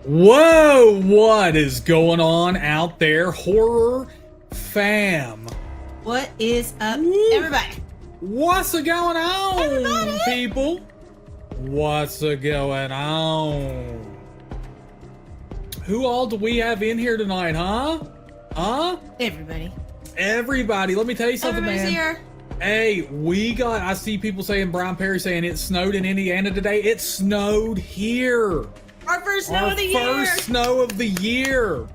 Whoa, what is going on out there, horror fam? What is up, everybody? What's going on, Everybody. people? What's going on? Who all do we have in here tonight, huh? Everybody. Everybody. Let me tell you something, Everybody's man. here. Hey, I see people saying, Brian Perry saying it snowed in Indiana today. It snowed here. Our first snow of the year. First snow of the year.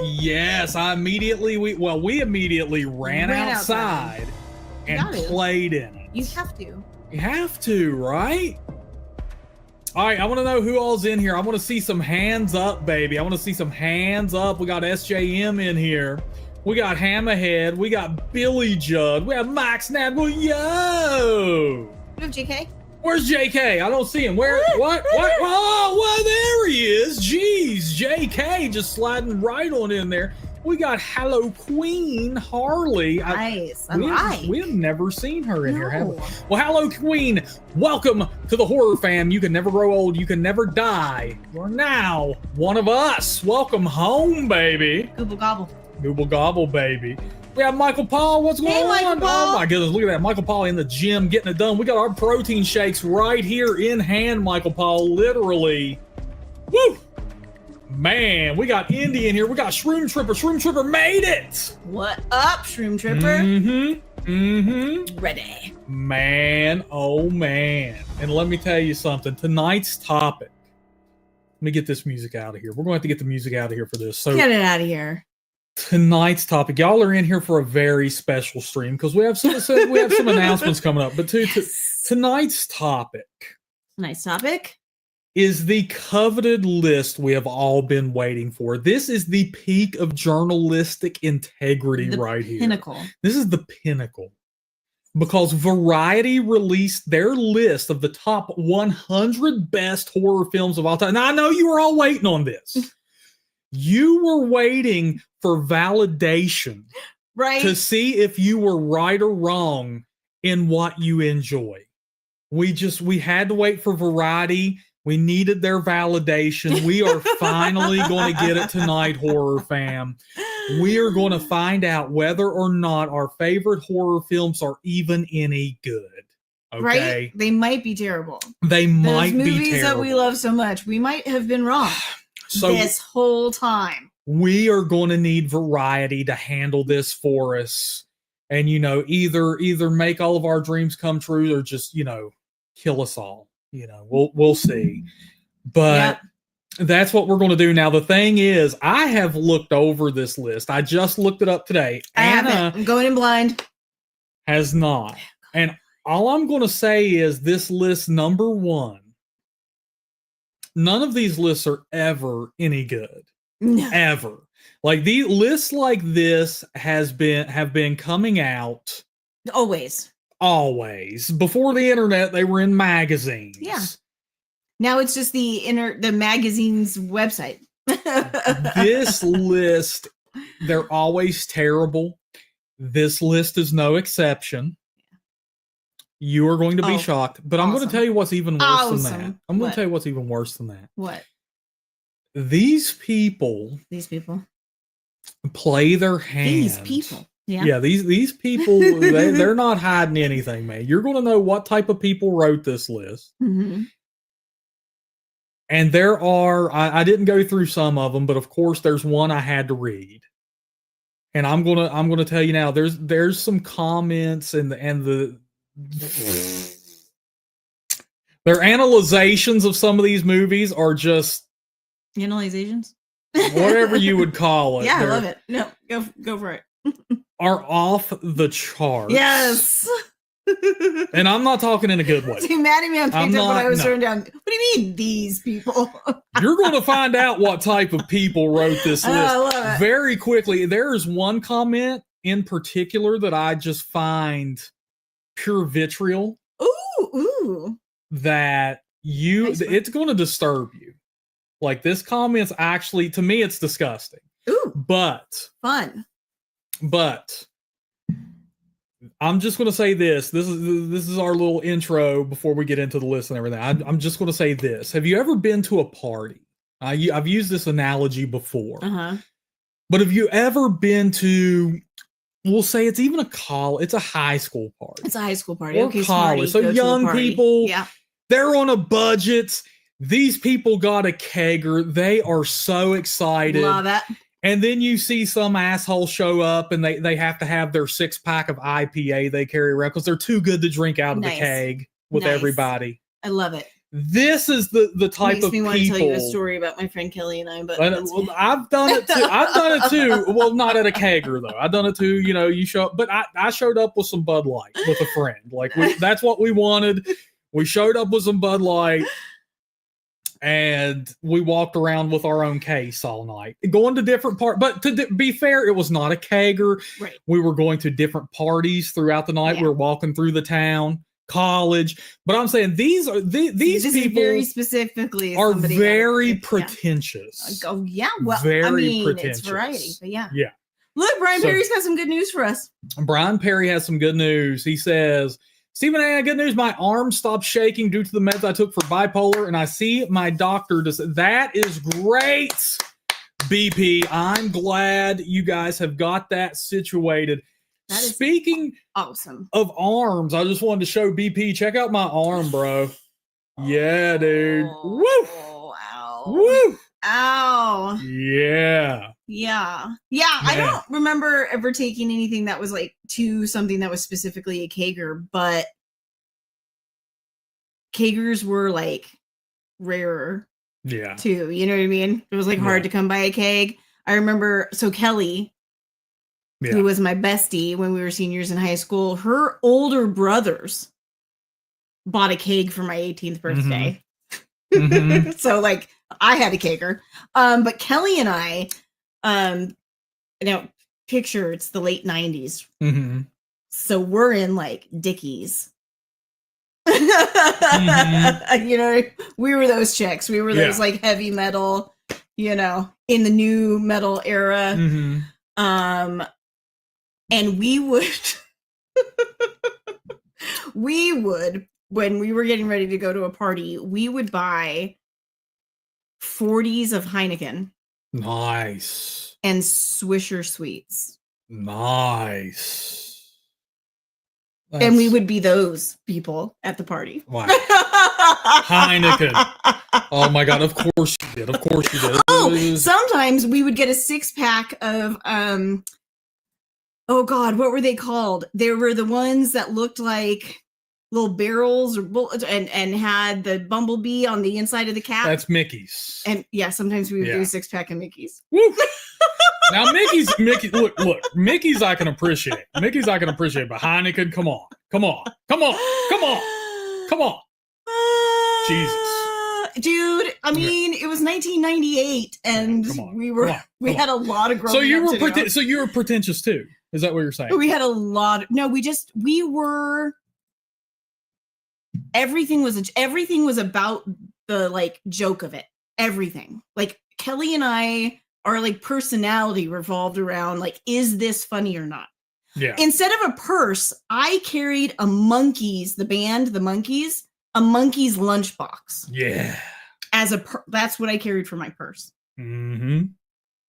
Yes, we immediately ran outside and played in it. You have to. You have to, right? All right, I want to know who all's in here. I want to see some hands up, baby. I want to see some hands up. We got SJM in here. We got Hammerhead. We got Billy Judd. We have Mike Snadwell. Yo! We have JK. Where's JK? I don't see him. Where? What? Oh, well, there he is. Jeez, JK just sliding right on in there. We got Hello Queen Harley. Nice. We have never seen her in here, have we? Well, Hello Queen. Welcome to the Horror Fam. You can never grow old. You can never die. You're now one of us. Welcome home, baby. Google gobble. Google gobble, baby. We have Michael Paul. What's going on? Michael Paul. Oh my goodness, look at that. Michael Paul in the gym getting it done. We got our protein shakes right here in hand, Michael Paul, literally. Woo! Man, we got Indy in here. We got Shroom Tripper. Shroom Tripper made it. What up, Shroom Tripper? Ready. Man, oh man. And let me tell you something. Tonight's topic. Let me get this music out of here. We're going to have to get the music out of here for this. So get it out of here. Tonight's topic, y'all are in here for a very special stream because we have some announcements coming up. But tonight's topic, nice topic, is the coveted list we have all been waiting for. This is the peak of journalistic integrity right here. Pinnacle. This is the pinnacle because Variety released their list of the top 100 best horror films of all time. Now I know you were all waiting on this. You were waiting for validation, right? To see if you were right or wrong in what you enjoy. We had to wait for Variety. We needed their validation. We are finally going to get it tonight, horror fam. We are going to find out whether or not our favorite horror films are even any good. Okay? Right? They might be terrible. They might be terrible. Those movies that we love so much, we might have been wrong. So this whole time we are going to need Variety to handle this for us, and either make all of our dreams come true or just kill us all. We'll see, but that's what we're going to do now. The thing is, I have looked over this list. I just looked it up today. Anna, I'm going in blind. Has not, and all I'm going to say is this list number one. None of these lists are ever any good. No. Ever. Like the lists like this have been coming out always. Before the internet, they were in magazines. Yeah. Now it's just the magazine's website. This list, they're always terrible. This list is no exception. You are going to be shocked, but I'm going to tell you what's even worse than that. I'm going to tell you what's even worse than that. What? These people play their hands. These people. Yeah. Yeah, these people, they're not hiding anything, man. You're going to know what type of people wrote this list. Mm-hmm. And there are, I didn't go through some of them, but of course there's one I had to read. And I'm going to tell you now, there's some comments and their analyzations of some of these movies are just analyzations, whatever you would call it. Yeah, I love it. No, go for it. Are off the charts. Yes. And I'm not talking in a good way. See, Maddie Man picked up what I was throwing down. What do you mean, these people? You're going to find out what type of people wrote this list. I love it. Very quickly. There is one comment in particular that I just find pure vitriol. Ooh. That it's going to disturb you. Like this comment's actually, to me, it's disgusting. Ooh. But fun. But I'm just going to say this. This is our little intro before we get into the list and everything. I'm just going to say this. Have you ever been to a party I've used this analogy before. Uh-huh. But have you ever been to, we'll say it's even it's a high school party. It's a high school party. Or Okay, college. smarty, So young people, yeah, they're on a budget. These people got a kegger. They are so excited. love it. And then you see some asshole show up and they have to have their 6-pack of IPA they carry around because they're too good to drink out of the keg with everybody. I love it. This is the type Makes of me people. want to tell you a story about my friend Kelly and I, but well, I've done it too. I've done it too. Well, not at a kegger though. I've done it too. You know, you show up, but I showed up with some Bud Light with a friend. Like that's what we wanted. We showed up with some Bud Light. And we walked around with our own case all night, going to different parts. But to be fair, it was not a kegger. Right. We were going to different parties throughout the night. Yeah. We were walking through the town, college. But I'm saying these people very specifically are very pretentious. Oh yeah, well, very pretentious. It's variety, but yeah. Yeah. Look, Brian Perry's got some good news for us. Brian Perry has some good news. He says, Stephen A., good news. My arm stopped shaking due to the meds I took for bipolar, and I see my doctor. That is great, BP. I'm glad you guys have got that situated. That is Speaking awesome of arms, I just wanted to show BP. Check out my arm, bro. Yeah, dude. Woo! Ow. Woo! Ow. Yeah. Yeah. I don't remember ever taking anything that was like to something that was specifically a kegger, but keggers were like rarer. Yeah. Too. You know what I mean? It was like hard to come by a keg. I remember, so Kelly, who was my bestie when we were seniors in high school, her older brothers bought a keg for my 18th birthday. Mm-hmm. So like I had a kegger. But Kelly and I, now picture it's the late 90s. Mm-hmm. So we're in like Dickies. Mm-hmm. You know, we were those chicks. We were those like heavy metal, you know, in the new metal era. Mm-hmm. And we would, when we were getting ready to go to a party, we would buy 40s of Heineken. Nice. And Swisher Sweets. Nice. And we would be those people at the party. Wow. Heineken. Oh my God. Of course you did. Of course you did. Oh, sometimes we would get a 6-pack of, oh God, what were they called? They were the ones that looked like little barrels or bullets and had the bumblebee on the inside of the cap. That's Mickey's. And yeah, sometimes we would do a 6-pack of Mickey's. Woo. Now Mickey, look, Mickey's I can appreciate. But Heineken, come on. Jesus. Dude, I mean, it was 1998 and we had a lot of growing So you up were so you were pretentious too. Is that what you're saying? We had a lot everything was about the like joke of it. Everything. Like Kelly and I, our like personality revolved around like, is this funny or not? Yeah. Instead of a purse, I carried a Monkees, the band, the Monkees, a Monkees lunchbox. Yeah. That's what I carried for my purse. Mm-hmm.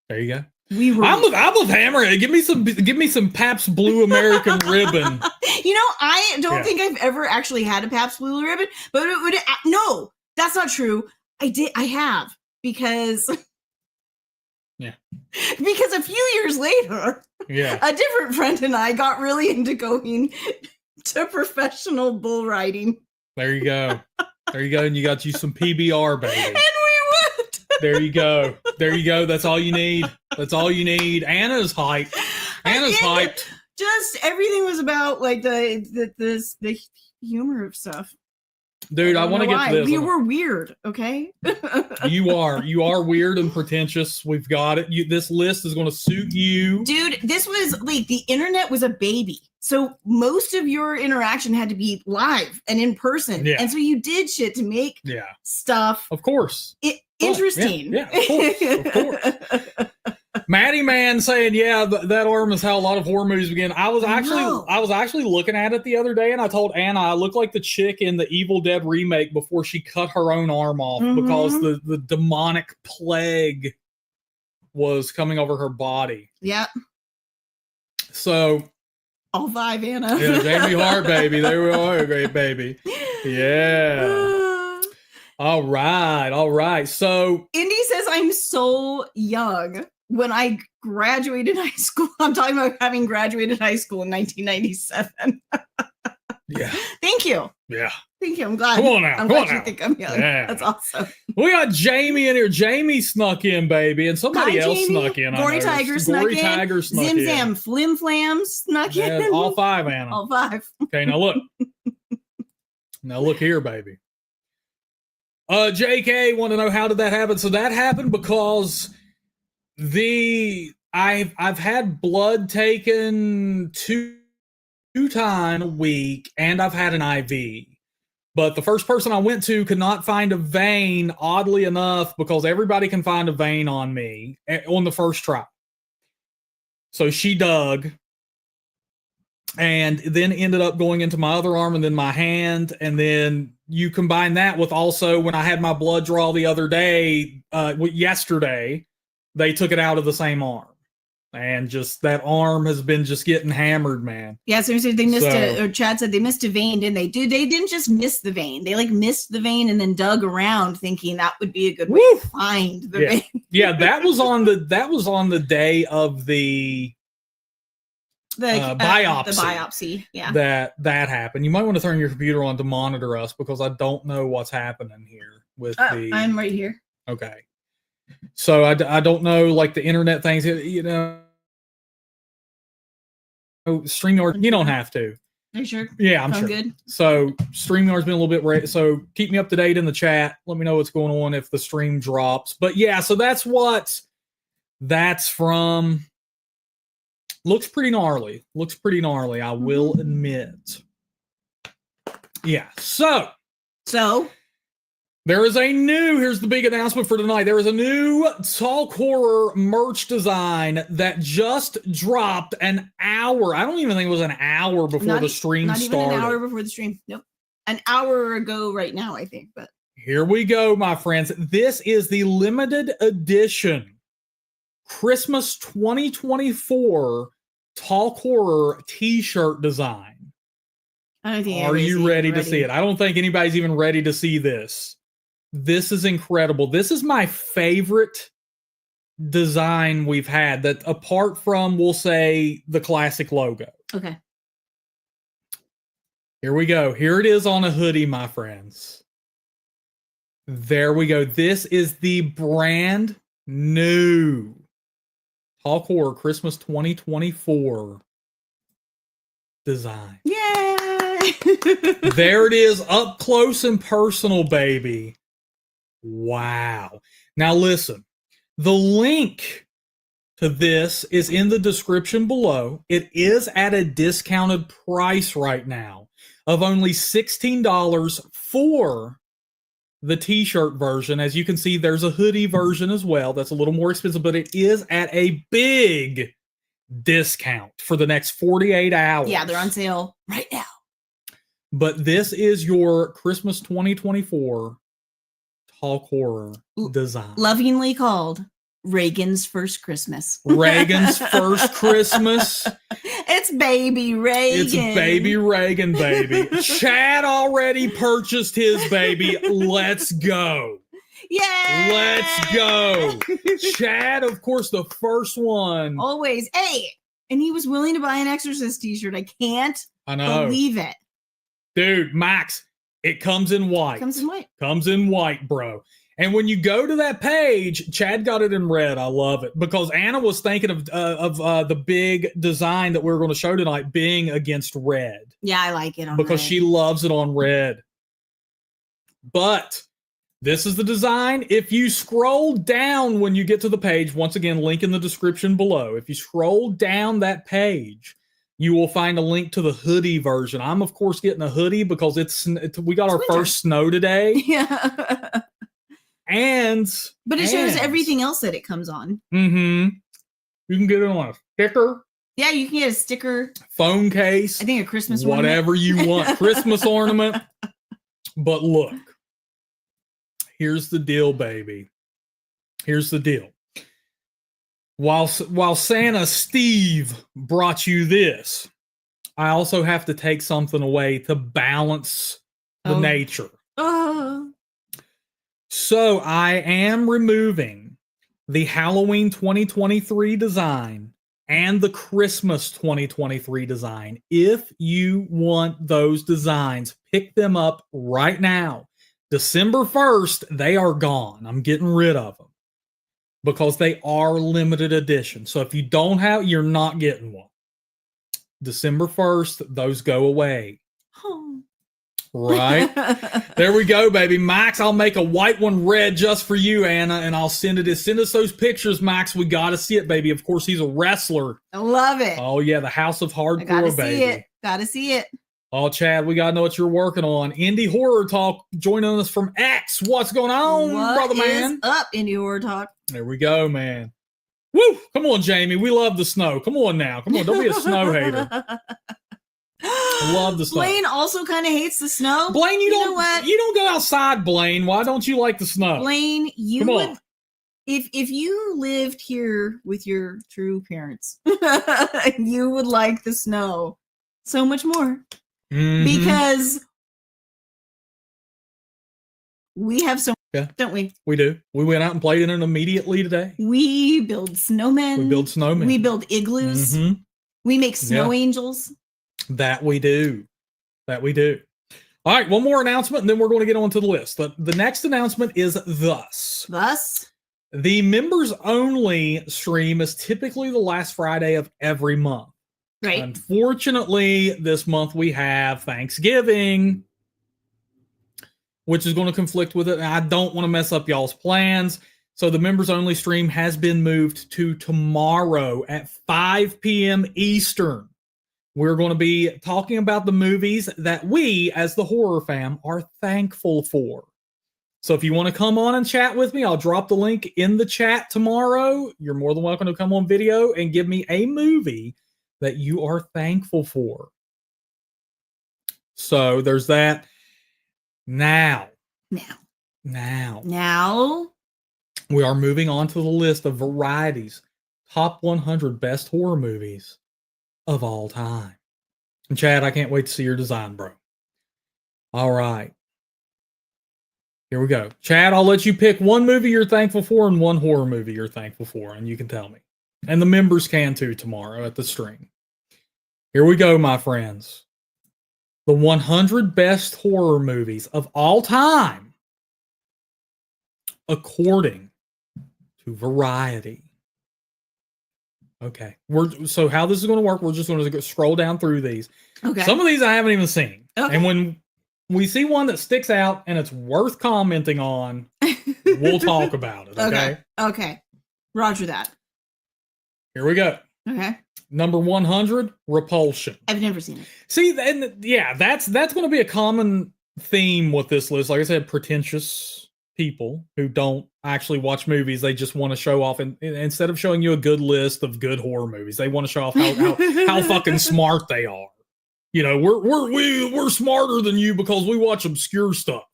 There you go. I'm with Hammerhead. Give me some Pabst Blue American Ribbon. You know, I don't think I've ever actually had a Pabst Blue Ribbon, but no, that's not true. I have because because a few years later, a different friend and I got really into going to professional bull riding. There you go. And you got you some PBR, baby. And we would. There you go. That's all you need. Anna's hyped. Just everything was about like the humor of stuff. Dude, I want to get to this. We were weird, okay? You are weird and pretentious. We've got it. This list is going to suit you. Dude, this was like the internet was a baby. So most of your interaction had to be live and in person. Yeah. And so you did shit to make stuff. Of course. Interesting. Yeah, of course. Maddie Man saying, yeah, that arm is how a lot of horror movies begin. I was actually looking at it the other day, and I told Anna I look like the chick in the Evil Dead remake before she cut her own arm off because the demonic plague was coming over her body. Yep. So all 5, Anna. Yeah, Jamie Hart, baby. There we are, great baby. Yeah. All right. So Indy says I'm so young. When I graduated high school, I'm talking about having graduated high school in 1997. Yeah. Thank you. Yeah. Thank you. I'm glad. Come on now. I'm glad you think I'm young. Yeah. That's awesome. We got Jamie in here. Jamie snuck in, baby, and somebody else Jamie. snuck in. Gory Tiger snuck in. Zim Zam Flim Flam snuck in. All 5, Anna. All 5. Okay, now look. Now look here, baby. JK want to know, how did that happen? So that happened because I've had blood taken two times a week, and I've had an IV. But the first person I went to could not find a vein, oddly enough, because everybody can find a vein on me on the first try. So she dug, and then ended up going into my other arm and then my hand. And then you combine that with also when I had my blood draw the other day, yesterday, they took it out of the same arm. And just that arm has been just getting hammered, man. Yeah, so they missed or Chad said they missed a vein, didn't they? Dude, they didn't just miss the vein. They missed the vein and then dug around thinking that would be a good way to find the vein. Yeah, that was on the day of the biopsy. The biopsy, yeah. That happened. You might want to turn your computer on to monitor us because I don't know what's happening here with I'm right here. Okay. So I don't know, like the internet things, StreamYard, you don't have to. Are you sure? Yeah, I'm sure. Good. So StreamYard's been a little bit so keep me up to date in the chat. Let me know what's going on if the stream drops. But yeah, so that's from. Looks pretty gnarly. I will admit. Yeah. So here's the big announcement for tonight. There is a new Talk Horror merch design that just dropped an hour. I don't even think it was an hour before the stream started. Not even an hour before the stream. Nope. An hour ago right now, I think. But here we go, my friends. This is the limited edition Christmas 2024 Talk Horror t-shirt design. I don't think Are you ready to see it? I don't think anybody's even ready to see this. This is incredible. This is my favorite design we've had, that apart from, we'll say, the classic logo. Okay. Here we go. Here it is on a hoodie, my friends. There we go. This is the brand new Talk Horror Christmas 2024 design. Yay! There it is, up close and personal, baby. Wow. Now listen, the link to this is in the description below. It is at a discounted price right now of only $16 for the t-shirt version. As you can see, there's a hoodie version as well. That's a little more expensive, but it is at a big discount for the next 48 hours. Yeah, they're on sale right now. But this is your Christmas 2024 Talk Horror design. Lovingly called Reagan's First Christmas. Reagan's First Christmas. It's baby Reagan. It's baby Reagan, baby. Chad already purchased his, baby. Let's go. Yay! Let's go. Chad, of course, the first one. Always. Hey, and he was willing to buy an Exorcist t-shirt. I can't believe it. Dude, Max, it comes in white. Comes in white, bro. And when you go to that page, Chad got it in red. I love it because Anna was thinking of the big design that we're going to show tonight being against red. Yeah, I like it on because red. She loves it on red. But this is the design. If you scroll down when you get to the page, once again, link in the description below. If you scroll down that page, you will find a link to the hoodie version. I'm, of course, getting a hoodie because we got our first snow today. Yeah. But it shows everything else that it comes on. Mm-hmm. You can get it on a sticker. Yeah, you can get a sticker. Phone case. I think a Christmas whatever ornament. you want. Christmas ornament. But look, here's the deal, baby. Here's the deal. While Santa Steve brought you this, I also have to take something away to balance the nature. So I am removing the Halloween 2023 design and the Christmas 2023 design. If you want those designs, pick them up right now. December 1st, they are gone. I'm getting rid of them because they are limited edition. So if you don't have, you're not getting one. December 1st, those go away. Oh. Right? There we go, baby. Max, I'll make a white one red just for you, Anna, and I'll send it. Send us those pictures, Max. We got to see it, baby. Of course, he's a wrestler. I love it. Oh, yeah, the House of Hardcore, gotta baby. See it. Gotta see it. Oh, Chad, we got to know what you're working on. Indie Horror Talk joining us from X. What's going on, brother man? What's up, Indie Horror Talk? There we go, man. Woo! Come on, Jamie. We love the snow. Come on now. Come on. Don't be a snow hater. I love the snow. Blaine also kind of hates the snow. Blaine, you don't go outside, Blaine. Why don't you like the snow? Blaine, you would, if you lived here with your true parents, you would like the snow so much more. Mm-hmm. Because we have so yeah, don't we? We do. We went out and played in it immediately today. We build snowmen. We build snowmen. We build igloos. Mm-hmm. We make snow angels. That we do. That we do. All right, one more announcement, and then we're going to get on to the list. The next announcement is thus. The members-only stream is typically the last Friday of every month. Right. Unfortunately, this month we have Thanksgiving, which is going to conflict with it. And I don't want to mess up y'all's plans. So the members-only stream has been moved to tomorrow at 5 p.m. Eastern. We're going to be talking about the movies that we, as the Horror Fam, are thankful for. So if you want to come on and chat with me, I'll drop the link in the chat tomorrow. You're more than welcome to come on video and give me a movie that you are thankful for. So there's that. Now, we are moving on to the list of Variety's top 100 best horror movies of all time. And Chad, I can't wait to see your design, bro. All right. Here we go. Chad, I'll let you pick one movie you're thankful for and one horror movie you're thankful for, and you can tell me. And the members can too tomorrow at the stream. Here we go, my friends. The 100 best horror movies of all time, according to Variety. Okay. So how this is going to work, we're just going to scroll down through these. Okay. Some of these I haven't even seen. Okay. And when we see one that sticks out and it's worth commenting on, we'll talk about it. Okay. Roger that. Here we go. Okay. Number 100, Repulsion. I've never seen it. See, and yeah, that's going to be a common theme with this list. Like I said, pretentious people who don't actually watch movies. They just want to show off, and instead of showing you a good list of good horror movies, they want to show off how fucking smart they are. You know, we're smarter than you because we watch obscure stuff.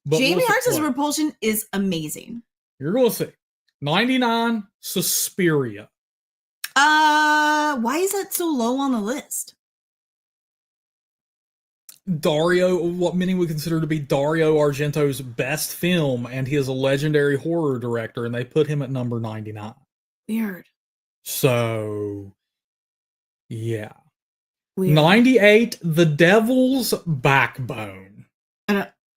But Jamie Hart's Repulsion is amazing. You're going to see 99, Suspiria. Why is that so low on the list? Dario, what many would consider to be Dario Argento's best film, and he is a legendary horror director, and they put him at number 99. Weird. So, yeah. Weird. 98, The Devil's Backbone.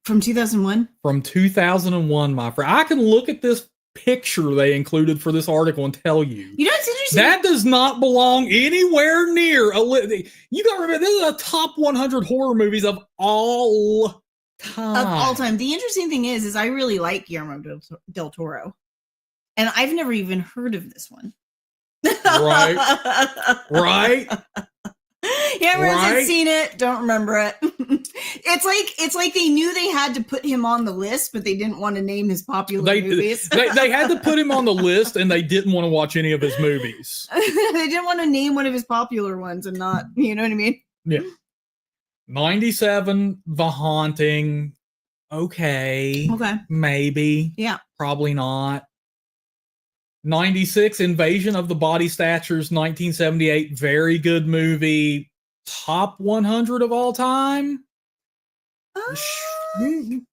From 2001? From 2001, my friend. I can look at this picture they included for this article and tell you. You know what's interesting? That does not belong anywhere near you gotta remember, this is a top 100 horror movies of all time. The interesting thing is I really like Guillermo del Toro. And I've never even heard of this one. Right. Hasn't seen it, don't remember it. It's like they knew they had to put him on the list, but they didn't want to name his popular movies. they had to put him on the list, and they didn't want to watch any of his movies. They didn't want to name one of his popular ones and not, you know what I mean? Yeah. 97, The Haunting. Okay. Maybe. Yeah. Probably not. 96, Invasion of the Body Snatchers, 1978. Very good movie. Top 100 of all time?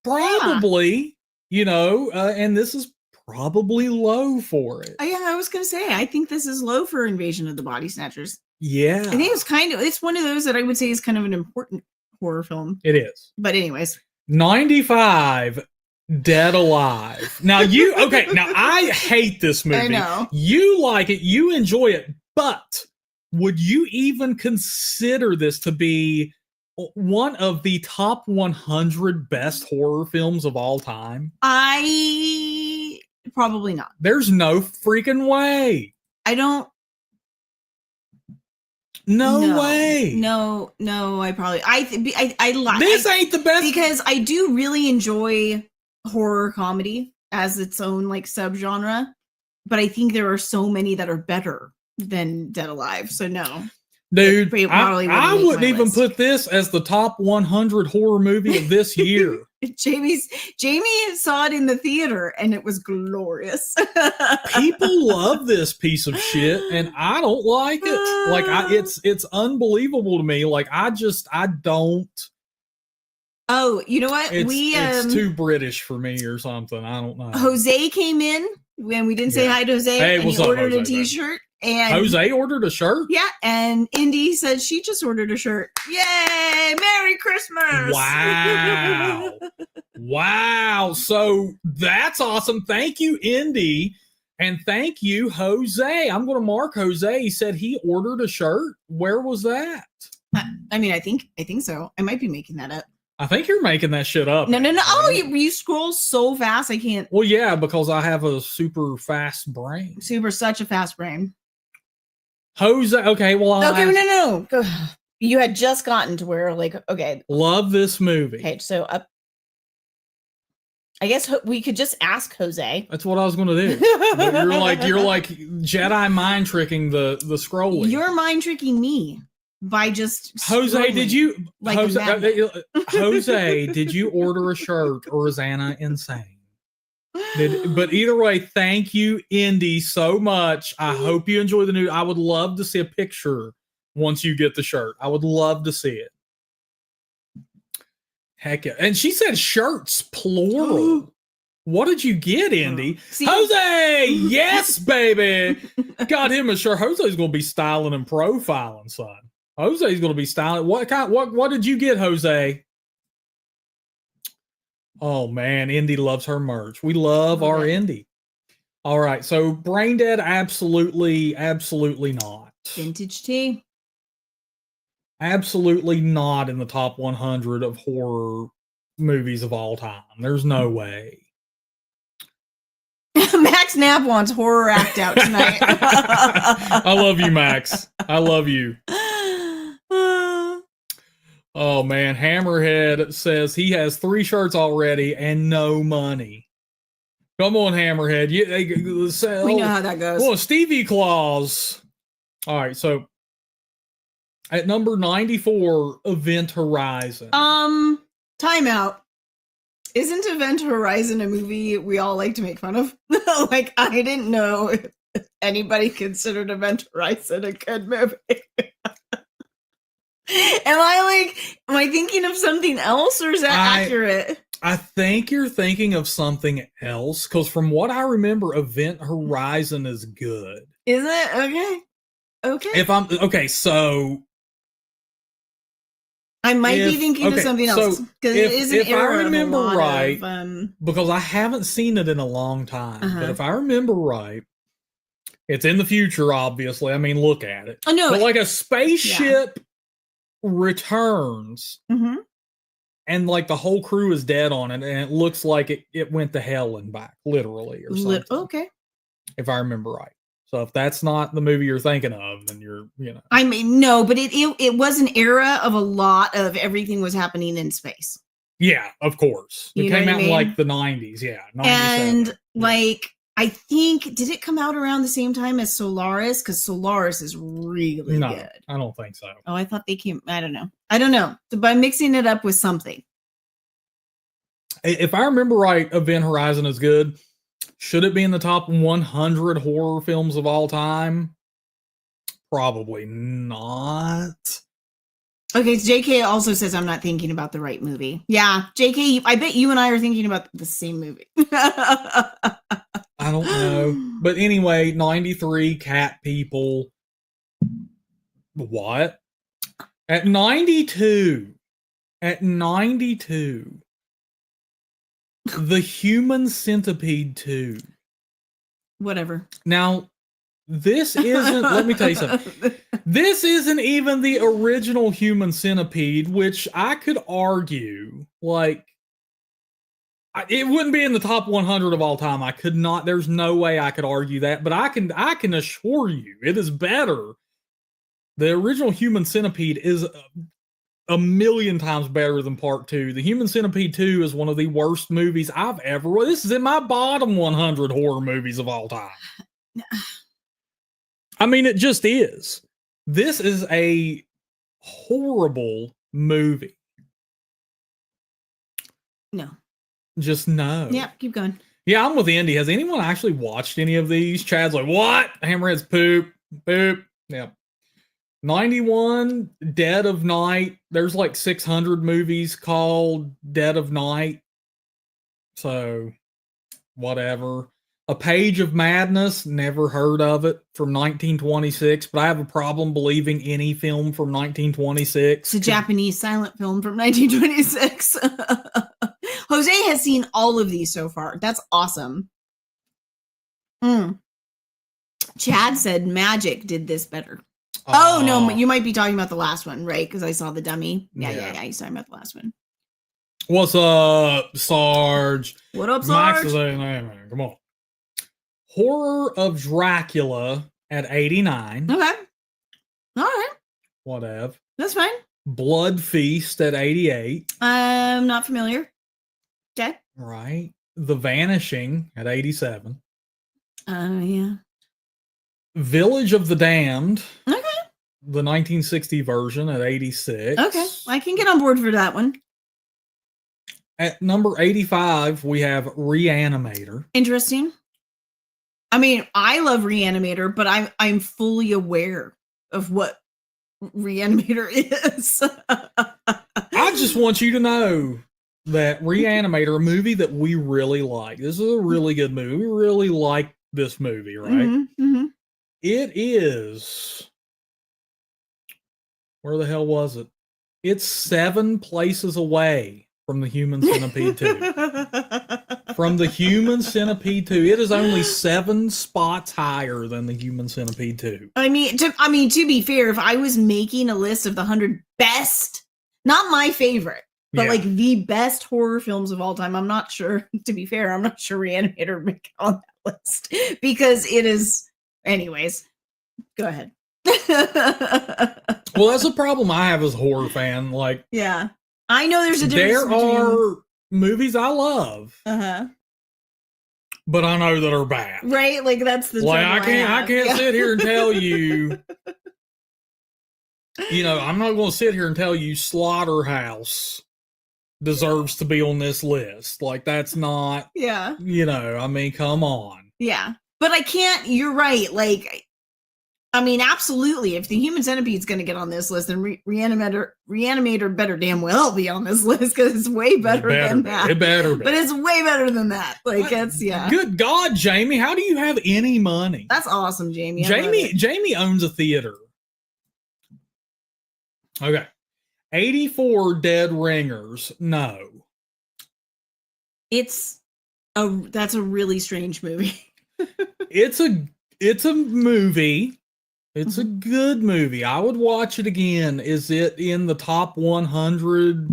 Probably. Yeah. And this is probably low for it. Yeah, I was going to say, I think this is low for Invasion of the Body Snatchers. Yeah. I think it's one of those that I would say is kind of an important horror film. It is. But anyways. 95, Dead Alive. Now I hate this movie. I know. You like it, you enjoy it, but would you even consider this to be one of the top 100 best horror films of all time? Probably not. There's no freaking way. No way. No, I probably I like this ain't the best because I do really enjoy horror comedy as its own like subgenre, but I think there are so many that are better than Dead Alive. So no. Dude, I wouldn't even put this as the top 100 horror movie of this year. Jamie saw it in the theater and it was glorious. People love this piece of shit and I don't like it. Like it's unbelievable to me. Like I don't. Oh, you know what? It's too British for me or something. I don't know. Jose came in when we didn't say hi to Jose, and he ordered a t-shirt. And Jose ordered a shirt? Yeah, and Indy said she just ordered a shirt. Yay! Merry Christmas! Wow. Wow. So that's awesome. Thank you, Indy. And thank you, Jose. I'm going to mark Jose. He said he ordered a shirt. Where was that? I mean, I think so. I might be making that up. I think you're making that shit up. No. Oh, you scroll so fast, I can't. Well, yeah, because I have a super fast brain. Such a fast brain. Jose, okay, well, no. Go. You had just gotten to where, like, okay. Love this movie. Okay, so up. I guess we could just ask Jose. That's what I was going to do. But you're like Jedi mind tricking the scrolling. You're mind tricking me by just Jose. Did you Jose? Did you order a shirt or is Anna insane? But either way, thank you, Indy, so much. I hope you enjoy the new. I would love to see a picture once you get the shirt. I would love to see it. Heck yeah. And she said shirts, plural. What did you get, Indy? Jose! Yes, baby! Got him a shirt. Jose's going to be styling and profiling, son. Jose's going to be styling. What did you get, Jose? Oh, man. Indy loves her merch. We love our Indy. All right. So, Brain Dead, absolutely not. Vintage tea. Absolutely not in the top 100 of horror movies of all time. There's no way. Max Knapp wants horror act out tonight. I love you, Max. I love you. Oh, man. Hammerhead says he has 3 shirts already and no money. Come on, Hammerhead. We know how that goes. Well, Stevie Claus. All right, so at number 94, Event Horizon. Timeout. Isn't Event Horizon a movie we all like to make fun of? Like, I didn't know if anybody considered Event Horizon a good movie. Am I thinking of something else, or is that accurate? I think you're thinking of something else, because from what I remember, Event Horizon is good. Is it? Okay. So I might be thinking of something else, because it is an era. If I remember right, of, because I haven't seen it in a long time, but if I remember right, it's in the future, obviously. I mean, look at it. Oh, no. But like a spaceship returns, and like the whole crew is dead on it, and it looks like it went to hell and back, literally, or something. Okay. If I remember right. So if that's not the movie you're thinking of, then you're, I mean, no, but it was an era of a lot of everything was happening in space. Yeah, of course. It came out in like the 90s. Yeah. 97. And like, I think, did it come out around the same time as Solaris? Because Solaris is really good. I don't think so. Oh, I thought they came, I don't know. So by mixing it up with something. If I remember right, Event Horizon is good. Should it be in the top 100 horror films of all time? Probably not. Okay, so JK also says I'm not thinking about the right movie. Yeah, JK, I bet you and I are thinking about the same movie. I don't know. But anyway, 93 Cat People. What? At 92. The Human Centipede 2. Whatever. Now, this isn't, let me tell you something. This isn't even the original Human Centipede, which I could argue, like, it wouldn't be in the top 100 of all time. I could not, there's no way I could argue that, but I can assure you it is better. The original Human Centipede is a million times better than part 2. The Human Centipede 2 is one of the worst movies I've ever. This is in my bottom 100 horror movies of all time. I mean, it just is. This is a horrible movie. No. Just no. Yeah, keep going. Yeah, I'm with Indy. Has anyone actually watched any of these? Chad's like, what? Hammerhead's poop. Yeah. 91, Dead of Night. There's like 600 movies called Dead of Night. So, whatever. A Page of Madness. Never heard of it. From 1926. But I have a problem believing any film from 1926. It's a Japanese silent film from 1926. Jose has seen all of these so far. That's awesome. Chad said Magic did this better. Oh, no, you might be talking about the last one, right? Because I saw the dummy. Yeah. He's talking about the last one. What's up, Sarge? What up, Sarge? Max is come on. Horror of Dracula at 89. Okay. All right. Whatever. That's fine. Blood Feast at 88. I'm not familiar. Okay. Right. The Vanishing at 87. Yeah. Village of the Damned. Okay. The 1960 version at 86. Okay. I can get on board for that one. At number 85, we have Reanimator. Interesting. I mean, I love Reanimator, but I'm fully aware of what Reanimator is. I just want you to know that Reanimator, a movie that we really like. This is a really good movie. We really like this movie, right? Mm-hmm. It is. Where the hell was it? It's 7 places away from the Human Centipede 2. From the Human Centipede 2. It is only 7 spots higher than the Human Centipede 2. I mean, to be fair, if I was making a list of the 100 best, not my favorite, but like the best horror films of all time, I'm not sure, to be fair, I'm not sure Reanimator would make it on that list. Because it is, anyways, go ahead. Well, that's a problem I have as a horror fan. Like, yeah, I know there's a difference. There are movies I love, but I know that are bad. Right? Like that's the like I can't sit here and tell you. I'm not going to sit here and tell you Slaughterhouse deserves to be on this list. Like that's not. Yeah. I mean, come on. Yeah, but I can't. You're right. Like. I mean, absolutely. If the Human Centipede is going to get on this list, then Reanimator better damn well be on this list because it's way better than that. It better be. But it's way better than that. Like, it's, yeah. Good God, Jamie. How do you have any money? That's awesome, Jamie. Jamie owns a theater. Okay. 84 Dead Ringers. No. That's a really strange movie. It's a movie. It's a good movie. I would watch it again. Is it in the top 100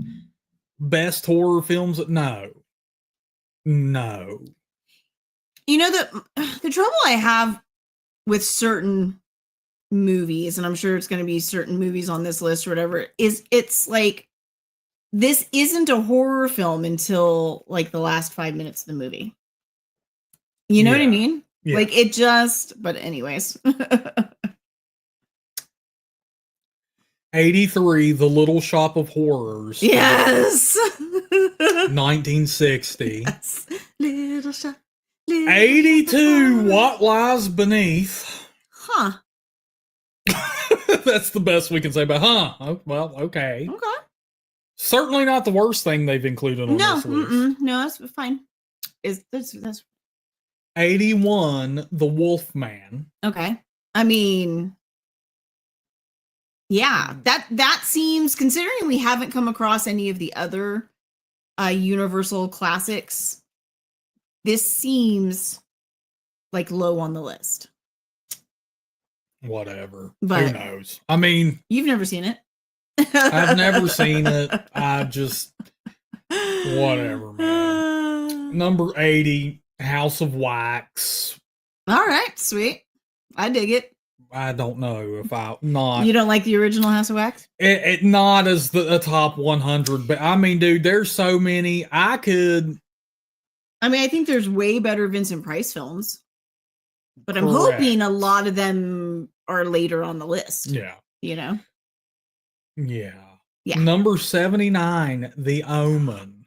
best horror films? No. You know, the trouble I have with certain movies, and I'm sure it's going to be certain movies on this list or whatever, is it's like this isn't a horror film until like the last 5 minutes of the movie. You know what I mean? Yeah. Like it just, but anyways. 83, The Little Shop of Horrors. Yes. 1960. Yes. Little shop. 82, What Lies Beneath. Huh. That's the best we can say, but Oh, well, okay. Okay. Certainly not the worst thing they've included on this list. No, that's fine. That's 81, The Wolfman. okay. I mean, yeah, that seems, considering we haven't come across any of the other Universal classics, this seems like low on the list. Whatever. But who knows? I mean, you've never seen it. I've never seen it. I just, whatever, man. Number 80, House of Wax. All right, sweet. I dig it. I don't know if I not. You don't like the original House of Wax? It not as the top 100, but I mean, dude, there's so many. I think there's way better Vincent Price films, but I'm Correct. hoping a lot of them are later on the list. Yeah. You know? Yeah. Yeah. Number 79, The Omen.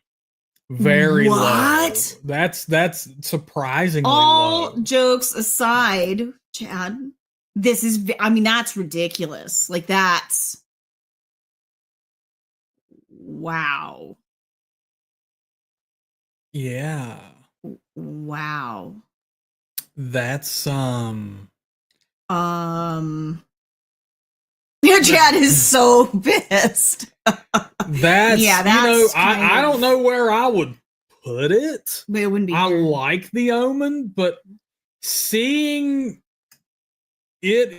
Very what? low. That's surprisingly All low. jokes aside, Chad, this is, that's ridiculous. Like that's, wow. Yeah. Wow. That's Your Chad is so pissed. That's, that's I don't know where I would put it. But it wouldn't be. I like The Omen, but seeing it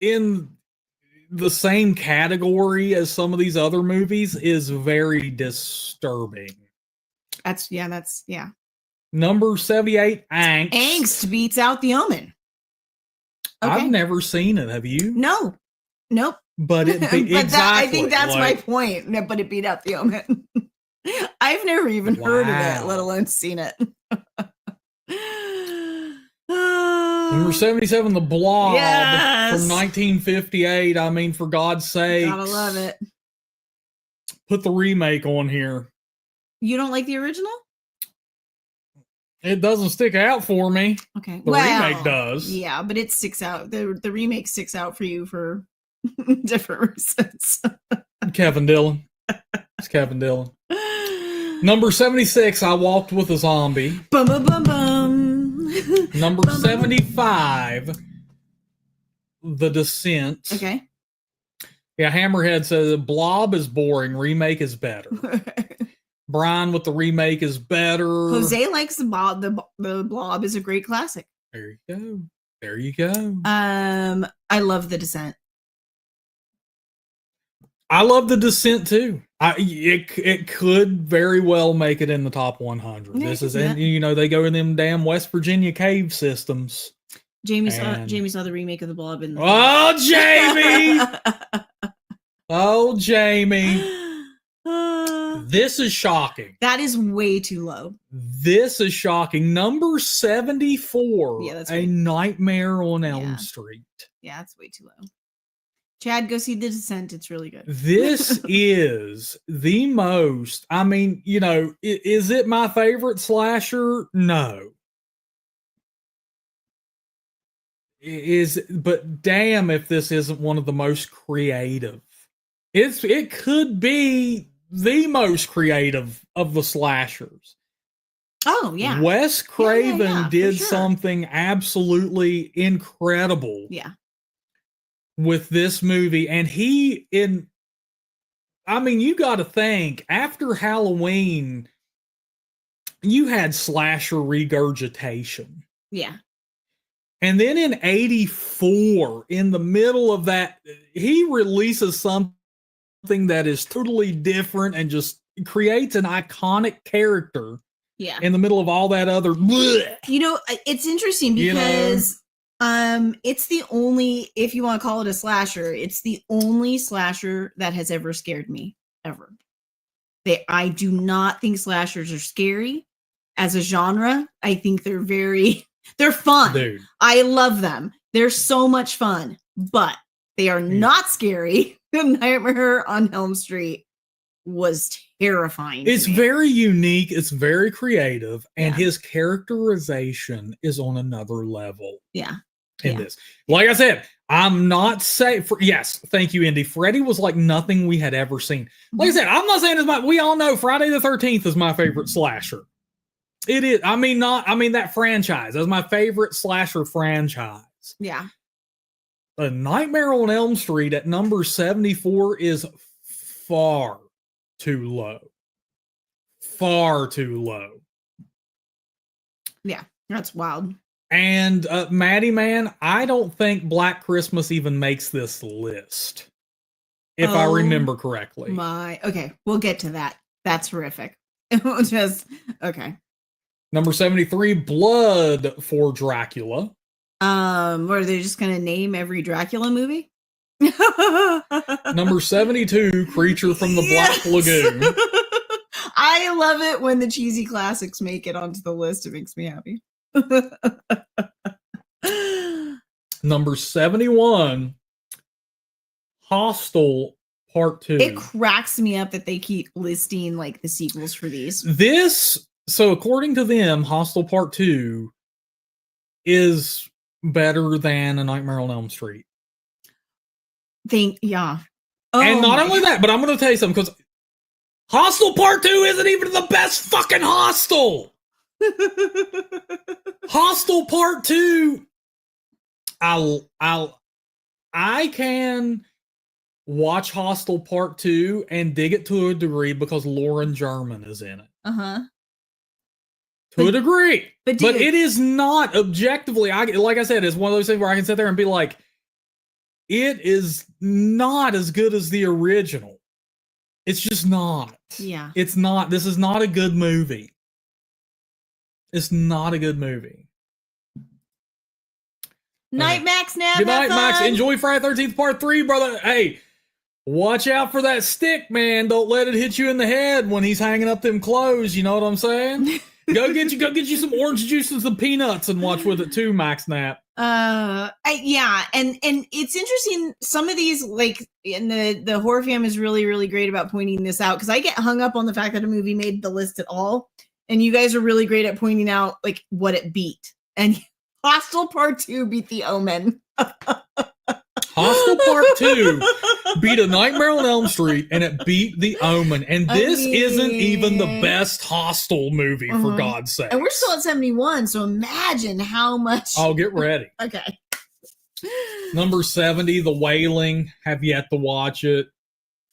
in the same category as some of these other movies is very disturbing. That's. Number 78, Angst. Angst beats out The Omen. Okay. I've never seen it. Have you? No. Nope. But it exactly. I think that's my point. No, but it beat out The Omen. I've never even heard of it, let alone seen it. Number 77, The Blob Yes. from 1958. I mean, for God's sake. Gotta love it. Put the remake on here. You don't like the original? It doesn't stick out for me. Okay. The remake does. Yeah, but it sticks out. The remake sticks out for you for different reasons. Kevin Dillon. It's Kevin Dillon. Number 76, I Walked with a Zombie. Bum, bum, bum, bum. Number 75, The Descent. Okay. Yeah, Hammerhead says Blob is boring. Remake is better. Brian with the remake is better. Jose likes the Blob. The Blob is a great classic. There you go. There you go. I love The Descent. I love The Descent too. It could very well make it in the top 100. Yeah, This is, and they go in them damn West Virginia cave systems. Jamie saw the remake of the Blob in the. Oh, Jamie! Oh, Jamie! This is shocking. That is way too low. This is shocking. Number 74. Yeah, that's A Nightmare on Elm Yeah. Street. Yeah, that's way too low. Chad, go see The Descent. It's really good. This is the most, is it my favorite slasher? No. But damn if this isn't one of the most creative. It could be the most creative of the slashers. Oh, yeah. Wes Craven did for sure. something absolutely incredible. Yeah. With this movie, and you got to think, after Halloween, you had slasher regurgitation. Yeah. And then in 84, in the middle of that, he releases something that is totally different and just creates an iconic character. Yeah. In the middle of all that other bleh. It's interesting because It's the only, if you want to call it a slasher, it's the only slasher that has ever scared me, ever. I do not think slashers are scary as a genre. I think they're fun. Dude. I love them. They're so much fun, but they are not scary. The Nightmare on Elm Street was terrifying. It's very unique. It's very creative. And Yeah. his characterization is on another level. Yeah. In this. Like I said, I'm not saying, yes, thank you, Indy. Freddy was like nothing we had ever seen. Like I said, I'm not saying we all know Friday the 13th is my favorite slasher. It is. I mean, that franchise. That's my favorite slasher franchise. Yeah. A Nightmare on Elm Street at number 74 is far too low. Far too low. Yeah, that's wild. And Maddie, man, I don't think Black Christmas even makes this list, if I remember correctly. Okay, we'll get to that. That's horrific. Okay. Number 73, Blood for Dracula. What are they just gonna name every Dracula movie? Number 72, Creature from the Black Lagoon. I love it when the cheesy classics make it onto the list. It makes me happy. Number 71, Hostel Part 2. It cracks me up that they keep listing like the sequels for these. So according to them, Hostel Part 2 is better than A Nightmare on Elm Street. Yeah. And not only that, but I'm going to tell you something, because Hostel Part 2 isn't even the best fucking Hostel. Hostel Part 2, I can watch Hostel Part 2 and dig it to a degree because Lauren German is in it. To a degree. But it is not objectively, like I said, it's one of those things where I can sit there and be like, it is not as good as the original. It's just not. Yeah. It's not. This is not a good movie. It's not a good movie. Night, Max. Now, good night, Max. Enjoy Friday 13th Part 3, brother. Hey, watch out for that stick, man. Don't let it hit you in the head when he's hanging up them clothes. You know what I'm saying? Go get you some orange juice and some peanuts and watch with it too, Max Nap. And it's interesting. Some of these, like, and the horror fam is really, really great about pointing this out, because I get hung up on the fact that a movie made the list at all. And you guys are really great at pointing out like what it beat. And Hostel Part 2 beat The Omen. Hostel Part 2 beat A Nightmare on Elm Street, and it beat The Omen. And this isn't even the best Hostel movie, for God's sake. And we're still at 71, so imagine how much. I'll get ready. Okay. Number 70, The Wailing. Have yet to watch it.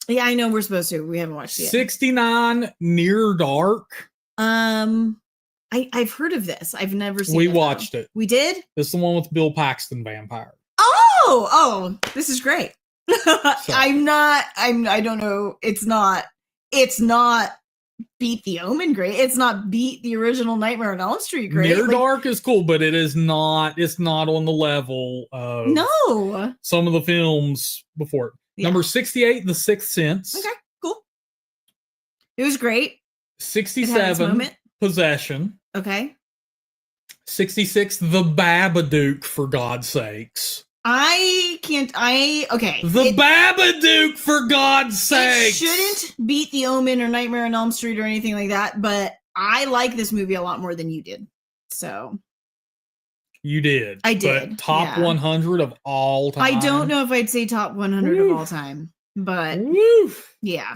Yeah, I know we're supposed to. We haven't watched it yet. 69, Near Dark. I've heard of this. I've never seen it. We watched it. We did? This is the one with Bill Paxton vampire. Oh, this is great. I don't know. It's not beat The Omen great. It's not beat the original Nightmare on Elm Street great. Near Dark is cool, but it's not on the level of some of the films before it. Yeah. Number 68, The Sixth Sense. Okay, cool. It was great. 67, Possession. Okay. 66, The Babadook, for God's sakes. The Babadook, for God's sakes. It shouldn't beat The Omen or Nightmare on Elm Street or anything like that, but I like this movie a lot more than you did. So. You did. I did. But top 100 of all time. I don't know if I'd say top 100 of all time, but yeah.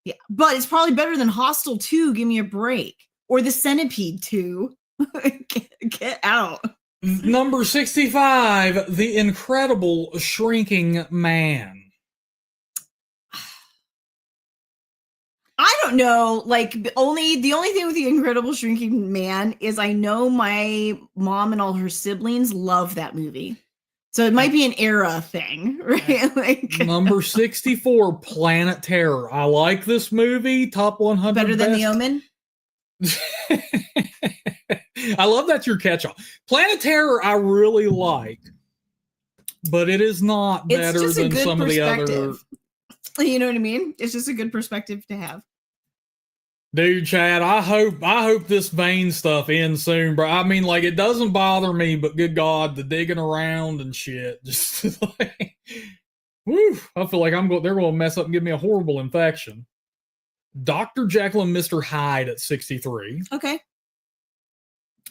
Yeah, but it's probably better than Hostel 2, give me a break. Or The Centipede 2. Get out. Number 65, The Incredible Shrinking Man. I don't know. Like, the only thing with The Incredible Shrinking Man is I know my mom and all her siblings love that movie. So it might be an era thing, right? Like, number 64, Planet Terror. I like this movie. Top 100. Better than The Omen? I love that's your catch-all. Planet Terror, I really like, but it is not better than some of the other. You know what I mean? It's just a good perspective to have. Dude, Chad, I hope this vein stuff ends soon, bro. I mean, like, it doesn't bother me, but good God, the digging around and shit, just like, whew, I feel like they're going to mess up and give me a horrible infection. Dr. Jekyll and Mr. Hyde at 63. Okay.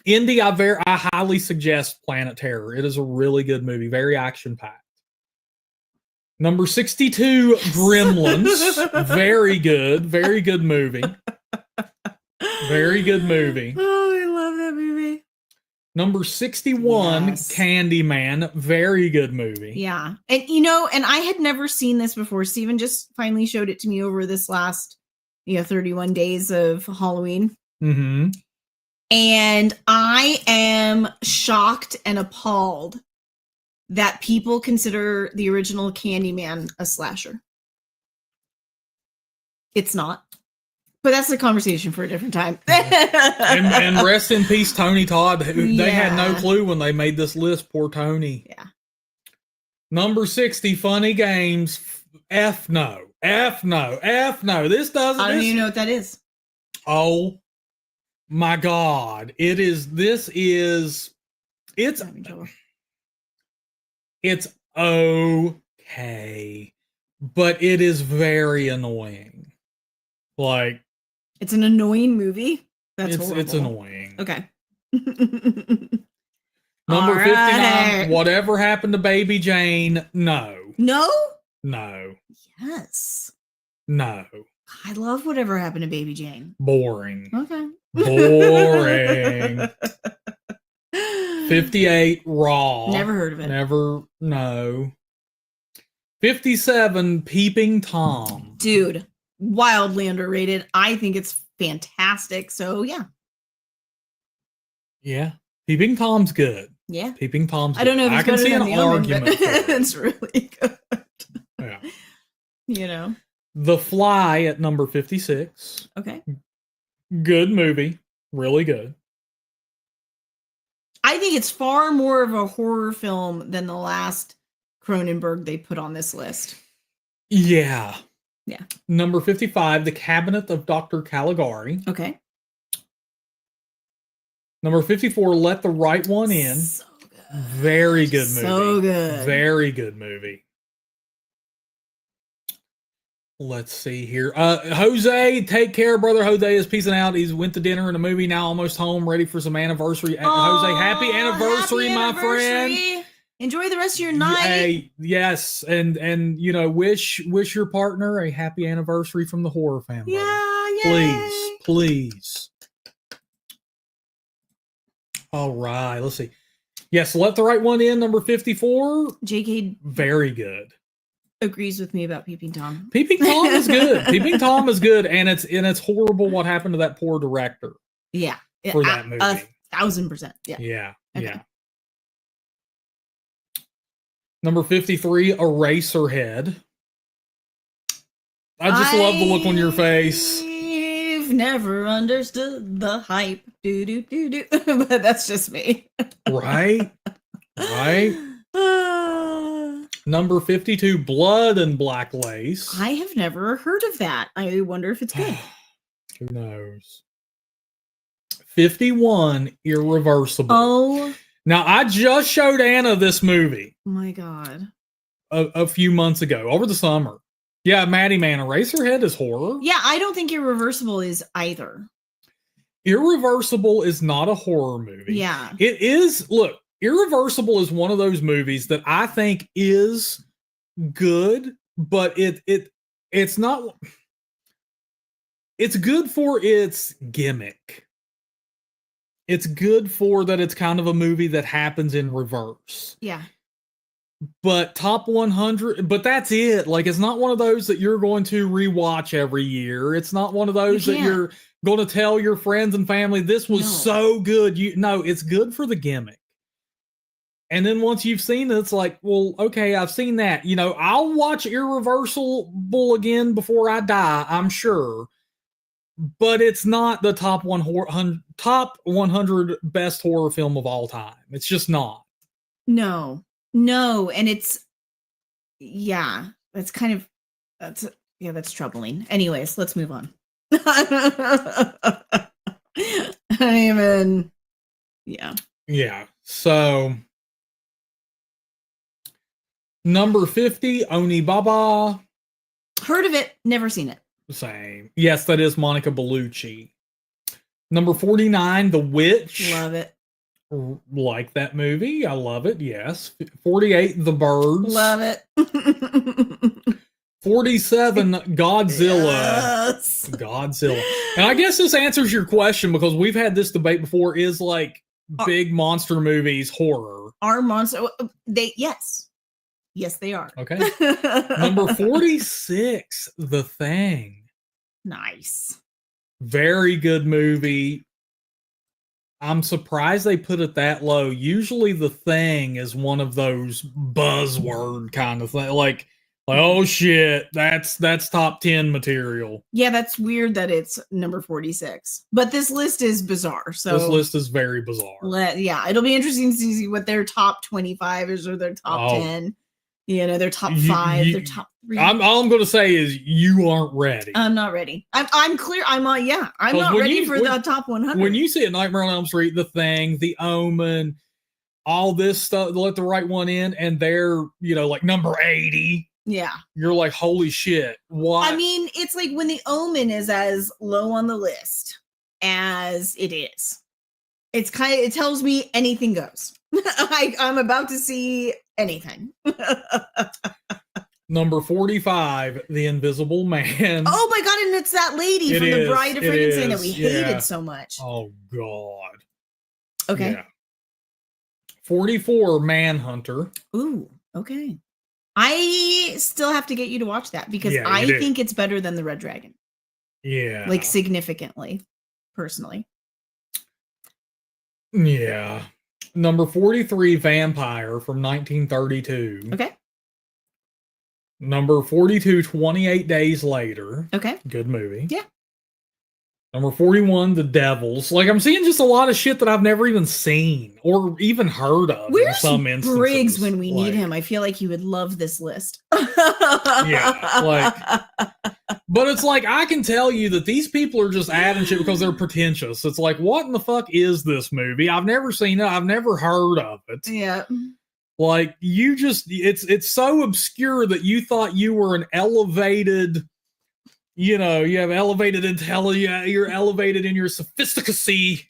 Indy, I highly suggest Planet Terror. It is a really good movie, very action-packed. Number 62, Gremlins. Very good movie. Very good movie. Oh, I love that movie. Number 61, Candyman. Very good movie. Yeah. And and I had never seen this before. Steven just finally showed it to me over this last 31 days of Halloween. Mm-hmm. And I am shocked and appalled that people consider the original Candyman a slasher. It's not. But that's a conversation for a different time. and rest in peace, Tony Todd. They had no clue when they made this list. Poor Tony. Yeah. Number 60, Funny Games. F no. This doesn't. I don't even know what that is. Oh my God. It's okay, but it is very annoying. Like, it's an annoying movie. It's annoying. Okay. Number 59, Whatever Happened to Baby Jane? No. Yes. No. I love Whatever Happened to Baby Jane. Boring. Okay. Boring. 58, Raw. Never heard of it. No. 57, Peeping Tom. Dude, wildly underrated. I think it's fantastic. So, yeah. Yeah. Peeping Tom's good. Yeah. Peeping Tom's good. I don't know if it's I can see an argument. It's really good. Yeah. The Fly at number 56. Okay. Good movie. Really good. I think it's far more of a horror film than the last Cronenberg they put on this list. Yeah. Yeah. Number 55, The Cabinet of Dr. Caligari. Okay. Number 54, Let the Right One In. So good. Very good movie. So good. Very good movie. Let's see here. Jose, take care, brother. Jose is peacing out. He's went to dinner and a movie, now almost home, ready for some anniversary. Jose, happy anniversary, my friend. Enjoy the rest of your night. Hey, yes, and wish your partner a happy anniversary from the HorrorFam. Yeah, please. All right, let's see. Yes, Let the Right One In, number 54. JK very good. Agrees with me about Peeping Tom. Peeping Tom is good. Peeping Tom is good, and it's horrible what happened to that poor director. Yeah, for that movie. 1,000%. Yeah. Yeah. Okay. Yeah. Number 53, Eraserhead. I just love the look on your face. I've never understood the hype. But that's just me. Right? Number 52, Blood and Black Lace. I have never heard of that. I wonder if it's good. Who knows? 51, Irreversible. Oh. Now, I just showed Anna this movie. Oh my God. A few months ago, over the summer. Yeah, Maddie Man, Eraserhead is horror. Yeah, I don't think Irreversible is either. Irreversible is not a horror movie. Yeah. It is, look, Irreversible is one of those movies that I think is good, but it's not, it's good for its gimmick. It's good for that it's kind of a movie that happens in reverse. Yeah. But top 100, but that's it. Like, it's not one of those that you're going to rewatch every year. It's not one of those that you're going to tell your friends and family, this was so good. It's good for the gimmick. And then once you've seen it, it's like, well, okay, I've seen that. I'll watch Irreversible again before I die, I'm sure. but it's not the top 100 best horror film of all time. It's just not. No, and it's that's kind of that's troubling. Anyways, let's move on. Yeah. So number 50, Oni Baba. Heard of it, never seen it. Same. Yes, that is Monica Bellucci. Number 49, The Witch. Love it. Like that movie. I love it. Yes. 48, The Birds. Love it. 47, Godzilla. Yes. Godzilla. And I guess this answers your question, because we've had this debate before. Is like big monster movies horror? Are monster? Yes, they are. Okay. Number 46, The Thing. Nice. Very good movie. I'm surprised they put it that low. Usually The Thing is one of those buzzword kind of thing. Like, oh shit, that's top 10 material. Yeah, that's weird that it's number 46. But this list is bizarre. So this list is very bizarre. It'll be interesting to see what their top 25 is, or their top 10. Their top 5, their top 3. All I'm going to say is you aren't ready. I'm not ready. I'm clear. I'm not ready for the top 100. When you see a Nightmare on Elm Street, The Thing, The Omen, all this stuff, Let the Right One In, and they're, like number 80. Yeah. You're like, holy shit. What? I mean, it's like when The Omen is as low on the list as it is. It tells me anything goes. I'm about to see anything. Number 45, The Invisible Man. Oh my god, and it's that lady from The Bride of Frankenstein that we hated so much. Oh god. Okay. Yeah. 44, Manhunter. Ooh, okay. I still have to get you to watch that, because I think it's better than The Red Dragon. Yeah. Like, significantly, personally. Yeah. Number 43, Vampire from 1932. Okay. Number 42, 28 Days Later. Okay. Good movie. Yeah. Number 41, The Devils. Like, I'm seeing just a lot of shit that I've never even seen or even heard of. Where's in some instances. Briggs when we need him? I feel like he would love this list. But it's like, I can tell you that these people are just adding shit because they're pretentious. It's like, what in the fuck is this movie? I've never seen it. I've never heard of it. Yeah. Like, it's so obscure that you thought you were an elevated, you have elevated intelligence, you're elevated in your sophisticacy,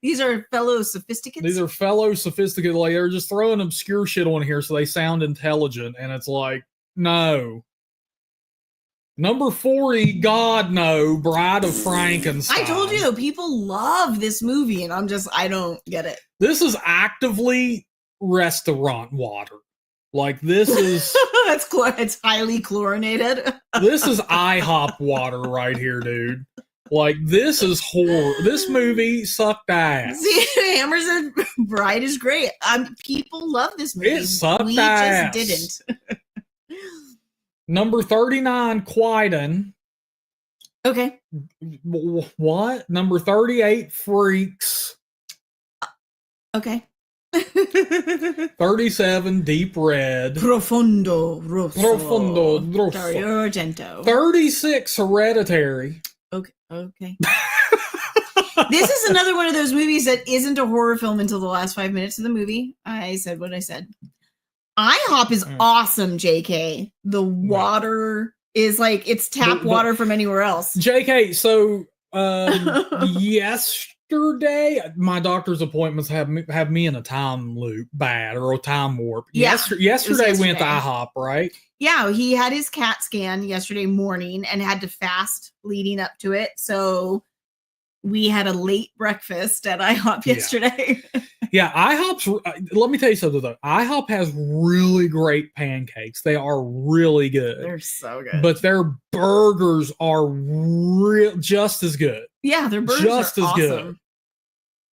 These are fellow sophisticates. These are fellow sophisticates. Like, they're just throwing obscure shit on here so they sound intelligent, and it's like, no. Number 40, God no, Bride of Frankenstein. I told you, though, people love this movie, and I don't get it. This is actively restaurant water. Like, this is... it's highly chlorinated. This is IHOP water right here, dude. Like, this is horror. This movie sucked ass. See, Hammer said Bride is great. People love this movie. It sucked ass. We just didn't. Number 39, Quiden. Okay. What? Number 38, Freaks. Okay. 37, Deep Red. Profondo Rosso. Profondo Rosso. Dario Argento. 36, Hereditary. Okay. This is another one of those movies that isn't a horror film until the last 5 minutes of the movie. I said what I said. IHOP is awesome, JK. The water is like, it's tap water from anywhere else. JK, so yesterday, my doctor's appointments have me in a time loop, or a time warp. Yeah, yesterday we went to IHOP, right? Yeah, he had his CAT scan yesterday morning and had to fast leading up to it. So we had a late breakfast at IHOP yesterday. Yeah, IHOP's, let me tell you something though. IHOP has really great pancakes. They are really good. They're so good. But their burgers are just as good. Yeah, their burgers just are as awesome. Good.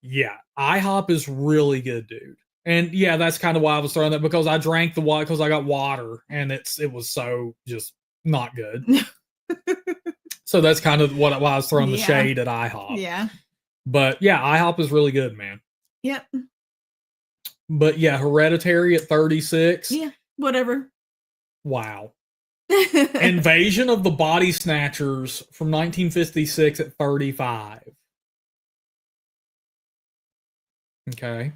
Yeah, IHOP is really good, dude. And yeah, that's kind of why I was throwing that, because I drank the water, because I got water, and it was so just not good. So that's kind of why I was throwing the shade at IHOP. Yeah. But yeah, IHOP is really good, man. Yep. But yeah, Hereditary at 36. Yeah, whatever. Wow. Invasion of the Body Snatchers from 1956 at 35. Okay.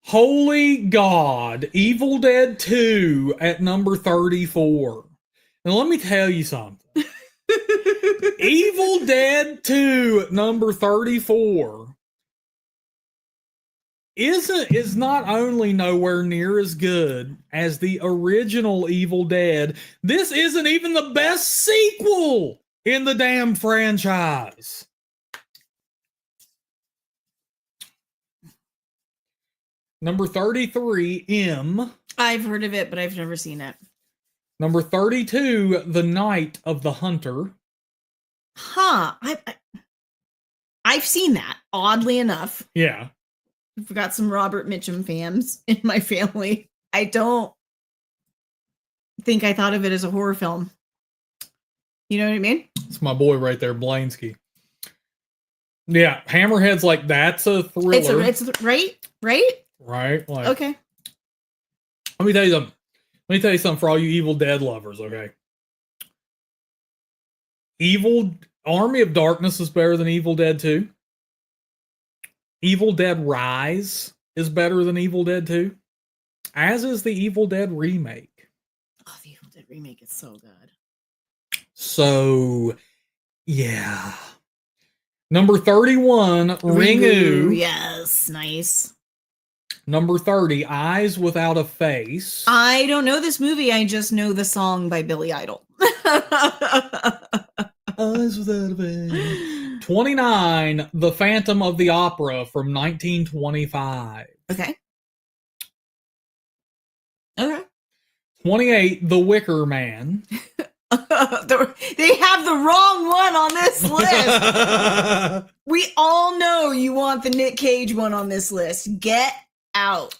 Holy God, Evil Dead 2 at number 34. Now let me tell you something. Evil Dead 2 at number 34 is not only nowhere near as good as the original Evil Dead, this isn't even the best sequel in the damn franchise. Number 33, M. I've heard of it, but I've never seen it. Number 32, The Night of the Hunter. Huh. I've seen that, oddly enough. Yeah. I've got some Robert Mitchum fans in my family. I don't think I thought of it as a horror film. You know what I mean? It's my boy right there, Blainsky. Yeah, Hammerhead's like, that's a thriller. It's right? Right? Like, okay. Let me tell you something for all you Evil Dead lovers, okay? Army of Darkness is better than Evil Dead 2. Evil Dead Rise is better than Evil Dead 2. As is the Evil Dead remake. Oh, the Evil Dead remake is so good. So, yeah. Number 31, Ringu. Yes, nice. Number 30, Eyes Without a Face. I don't know this movie. I just know the song by Billy Idol. Eyes Without a Face. 29, The Phantom of the Opera from 1925. Okay. 28, The Wicker Man. They have the wrong one on this list. We all know you want the Nick Cage one on this list. Get out.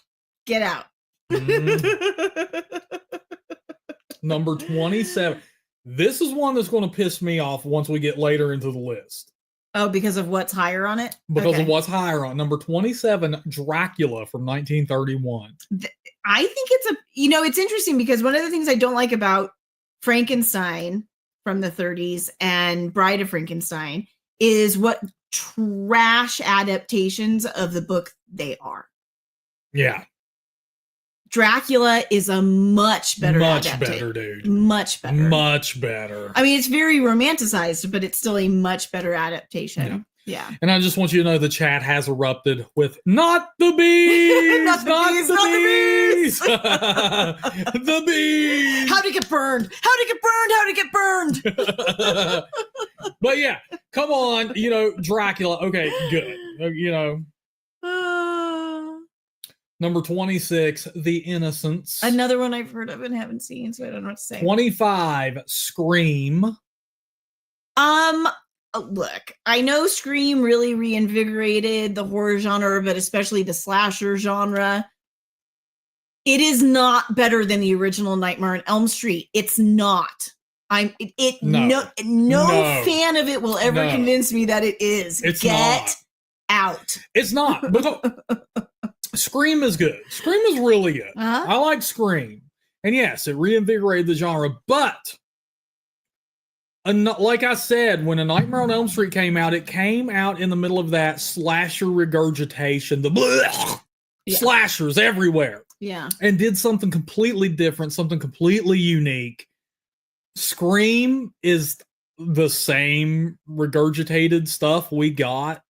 Number 27. This is one that's going to piss me off once we get later into the list. Oh, because of what's higher on it? Because of what's higher on. Number 27, Dracula from 1931. I think it's interesting because one of the things I don't like about Frankenstein from the 30s and Bride of Frankenstein is what trash adaptations of the book they are. Yeah. Dracula is a much better adaptation. Much better, dude. Much better. Much better. I mean, it's very romanticized, but it's still a much better adaptation. Yeah. And I just want you to know the chat has erupted with not the bees! not the bees! The bees! How'd it get burned? But yeah, come on, Dracula. Okay, good. Number 26, The Innocents. Another one I've heard of and haven't seen, so I don't know what to say. 25, Scream. Look, I know Scream really reinvigorated the horror genre, but especially the slasher genre. It is not better than the original Nightmare on Elm Street. It's not. No fan of it will ever convince me that it is. Get out. It's not. Scream is good. Scream is really good. I like Scream. And yes, it reinvigorated the genre, but like I said, when A Nightmare on Elm Street came out, it came out in the middle of that slasher regurgitation, slashers everywhere. Yeah. And did something completely different, something completely unique. Scream is the same regurgitated stuff we got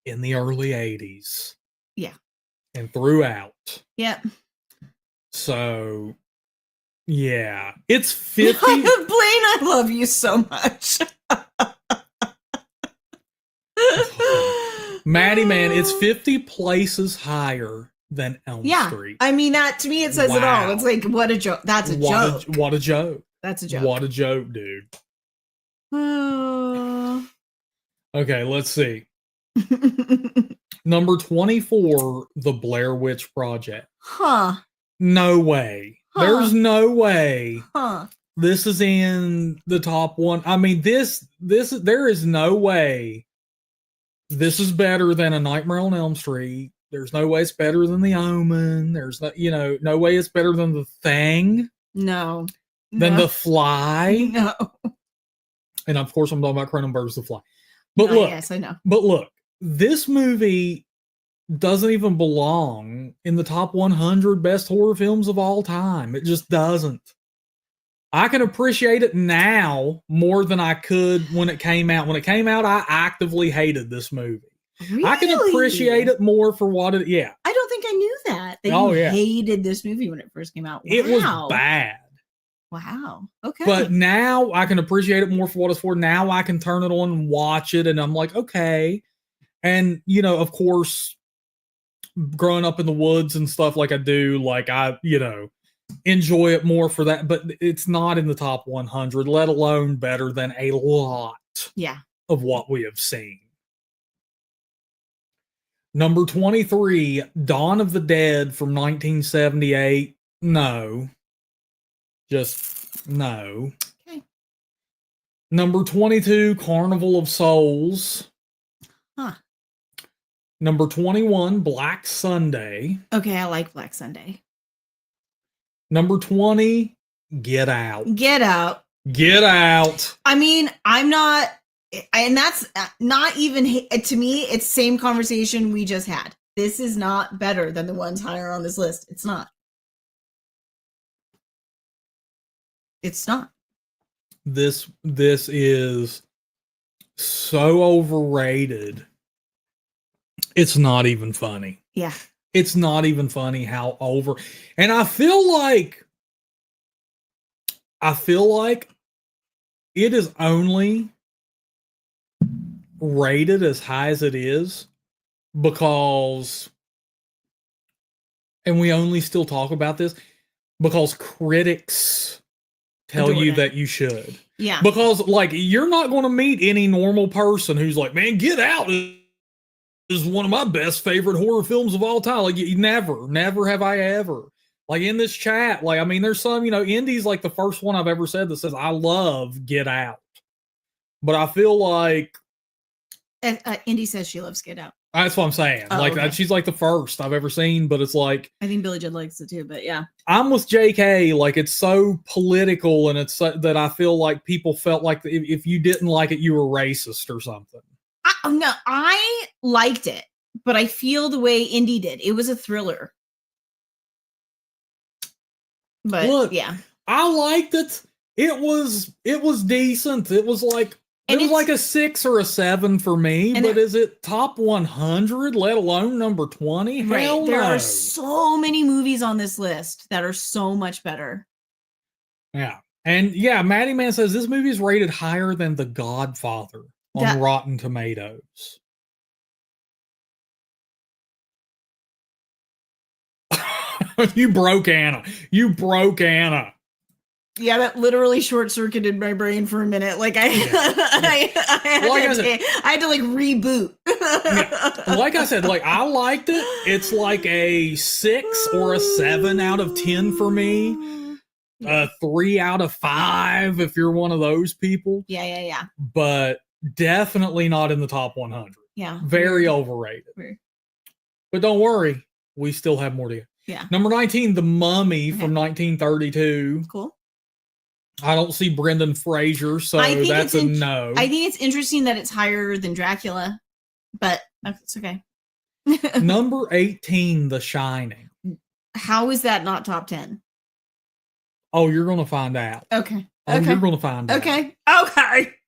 in the early 80s. Yeah. And throughout. Yep. So, yeah. It's 50. Blaine, I love you so much. Maddie, man, it's 50 places higher than Elm Street. I mean, that to me, it says it all. It's like, what a joke. That's a joke. What a joke. That's a joke. What a joke, dude. Okay, let's see. Number 24, The Blair Witch Project. Huh. No way. There's no way This is in the top one. I mean, there is no way this is better than A Nightmare on Elm Street. There's no way it's better than The Omen. There's no way it's better than The Thing. No. Than The Fly. No. And of course, I'm talking about Cronenberg's The Fly. But yes, I know. But look, this movie doesn't even belong in the top 100 best horror films of all time. It just doesn't. I can appreciate it now more than I could when it came out. When it came out, I actively hated this movie. Really? I can appreciate it more for what it. Yeah, I don't think I knew that you hated this movie when it first came out. Wow. It was bad. Wow. Okay. But now I can appreciate it more for what it's for. Now I can turn it on and watch it, and I'm like, okay. And of course, growing up in the woods and stuff like I do, like I enjoy it more for that, but it's not in the top 100, let alone better than a lot of what we have seen. Number 23, Dawn of the Dead from 1978. No. Just no. Okay. Number 22, Carnival of Souls. Huh. Number 21, Black Sunday. Okay, I like Black Sunday. Number 20, Get Out. Get Out. Get Out. I mean, I'm not, and that's not even, to me, it's the same conversation we just had. This is not better than the ones higher on this list. It's not. It's not. This is so overrated. It's not even funny. Yeah. It's not even funny how over. And I feel like it is only rated as high as it is because, and we only still talk about this because critics tell you that you should. Yeah. Because like you're not going to meet any normal person who's like, man, Get Out is one of my best favorite horror films of all time. Like you never have I ever. Like in this chat, like I mean, there's some, Indy's like the first one I've ever said that says I love Get Out, but I feel like Indy says she loves Get Out. That's what I'm saying. Oh, like okay. she's like the first I've ever seen, but it's like I think Billy Judd likes it too. But yeah, I'm with J.K. Like it's so political, and it's that I feel like people felt like if you didn't like it, you were racist or something. No, I liked it, but I feel the way Indy did. It was a thriller. But look, yeah, I liked it. It was decent. It was like a 6 or a 7 for me. But is it top 100? Let alone number 20? Right. Hell There no. are so many movies on this list that are so much better. Yeah, and yeah, Maddie Man says this movie is rated higher than The Godfather on Rotten Tomatoes. You broke Anna. Yeah, that literally short-circuited my brain for a minute. Like I had to like reboot. Yeah. Like I said, like I liked it. It's like a 6 or a 7 out of 10 for me. 3 out of 5 if you're one of those people. Yeah. But definitely not in the top 100. Yeah. Very overrated. Weird. But don't worry, we still have more to go. Yeah. Number 19, The Mummy from 1932. Cool. I don't see Brendan Fraser, so that's a no. I think it's interesting that it's higher than Dracula, but it's okay. Number 18, The Shining. How is that not top 10? Oh, you're going to find out. Okay. Oh, you're going to find out. Okay.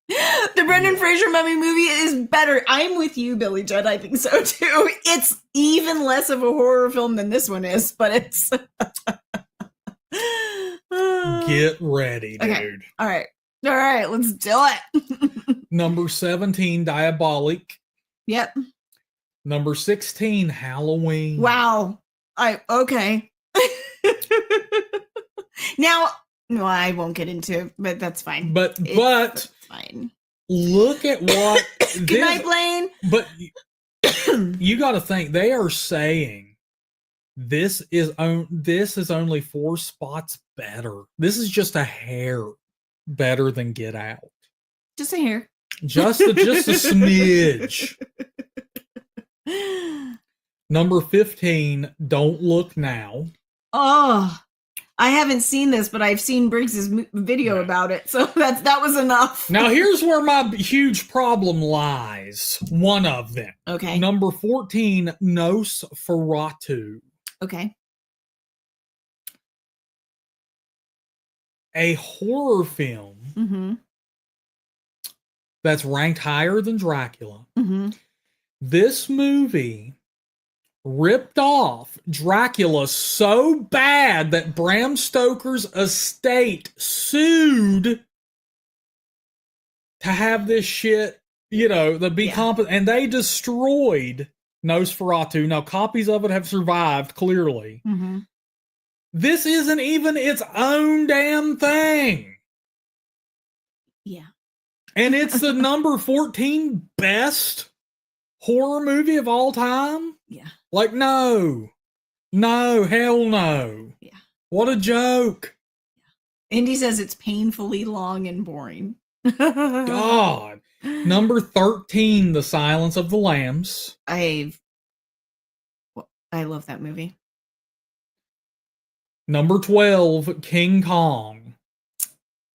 The Brendan Fraser Mummy movie is better. I'm with you, Billy Judd. I think so too. It's even less of a horror film than this one is, but it's. Get ready, dude. Okay. All right. Let's do it. Number 17, Diabolic. Yep. Number 16, Halloween. Wow. Okay. Now, no, I won't get into, but that's fine. But that's fine. Look at what. Good night, Blaine. But you got to think they are saying This is only 4 spots better. This is just a hair better than Get Out. Just a hair. Just a smidge. Number 15, Don't Look Now. Oh, I haven't seen this, but I've seen Briggs's video about it, so that was enough. Now, here's where my huge problem lies. One of them. Okay. Number 14, Nosferatu. Okay. A horror film that's ranked higher than Dracula. This movie ripped off Dracula so bad that Bram Stoker's estate sued to have this shit, and they destroyed Nosferatu. Now, copies of it have survived, clearly. This isn't even its own damn thing. Yeah. And it's the number 14 best horror movie of all time? Yeah. Like, no, hell no. Yeah. What a joke. Indy says it's painfully long and boring. God. Number 13, The Silence of the Lambs. I love that movie. Number 12, King Kong.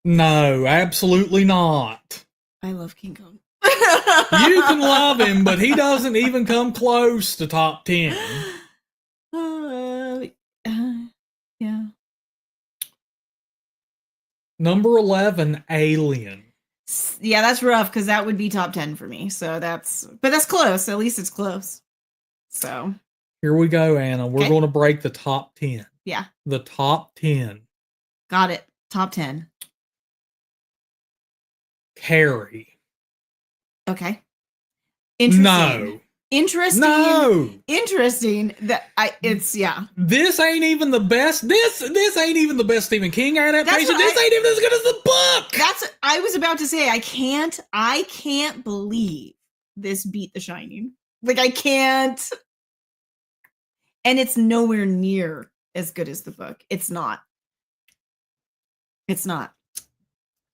No, absolutely not. I love King Kong. You can love him, but he doesn't even come close to top 10. Yeah. Number 11, Alien. Yeah, that's rough because that would be top 10 for me. So that's close. At least it's close. So here we go, Anna. We're going to break the top 10. Yeah. The top 10. Got it. Top 10. Carrie. Okay. Interesting. No. Interesting. No. Interesting. Yeah. This ain't even the best. This ain't even the best Stephen King adaptation. This ain't even as good as the book. I was about to say, I can't believe this beat The Shining. Like, I can't. And it's nowhere near as good as the book. It's not.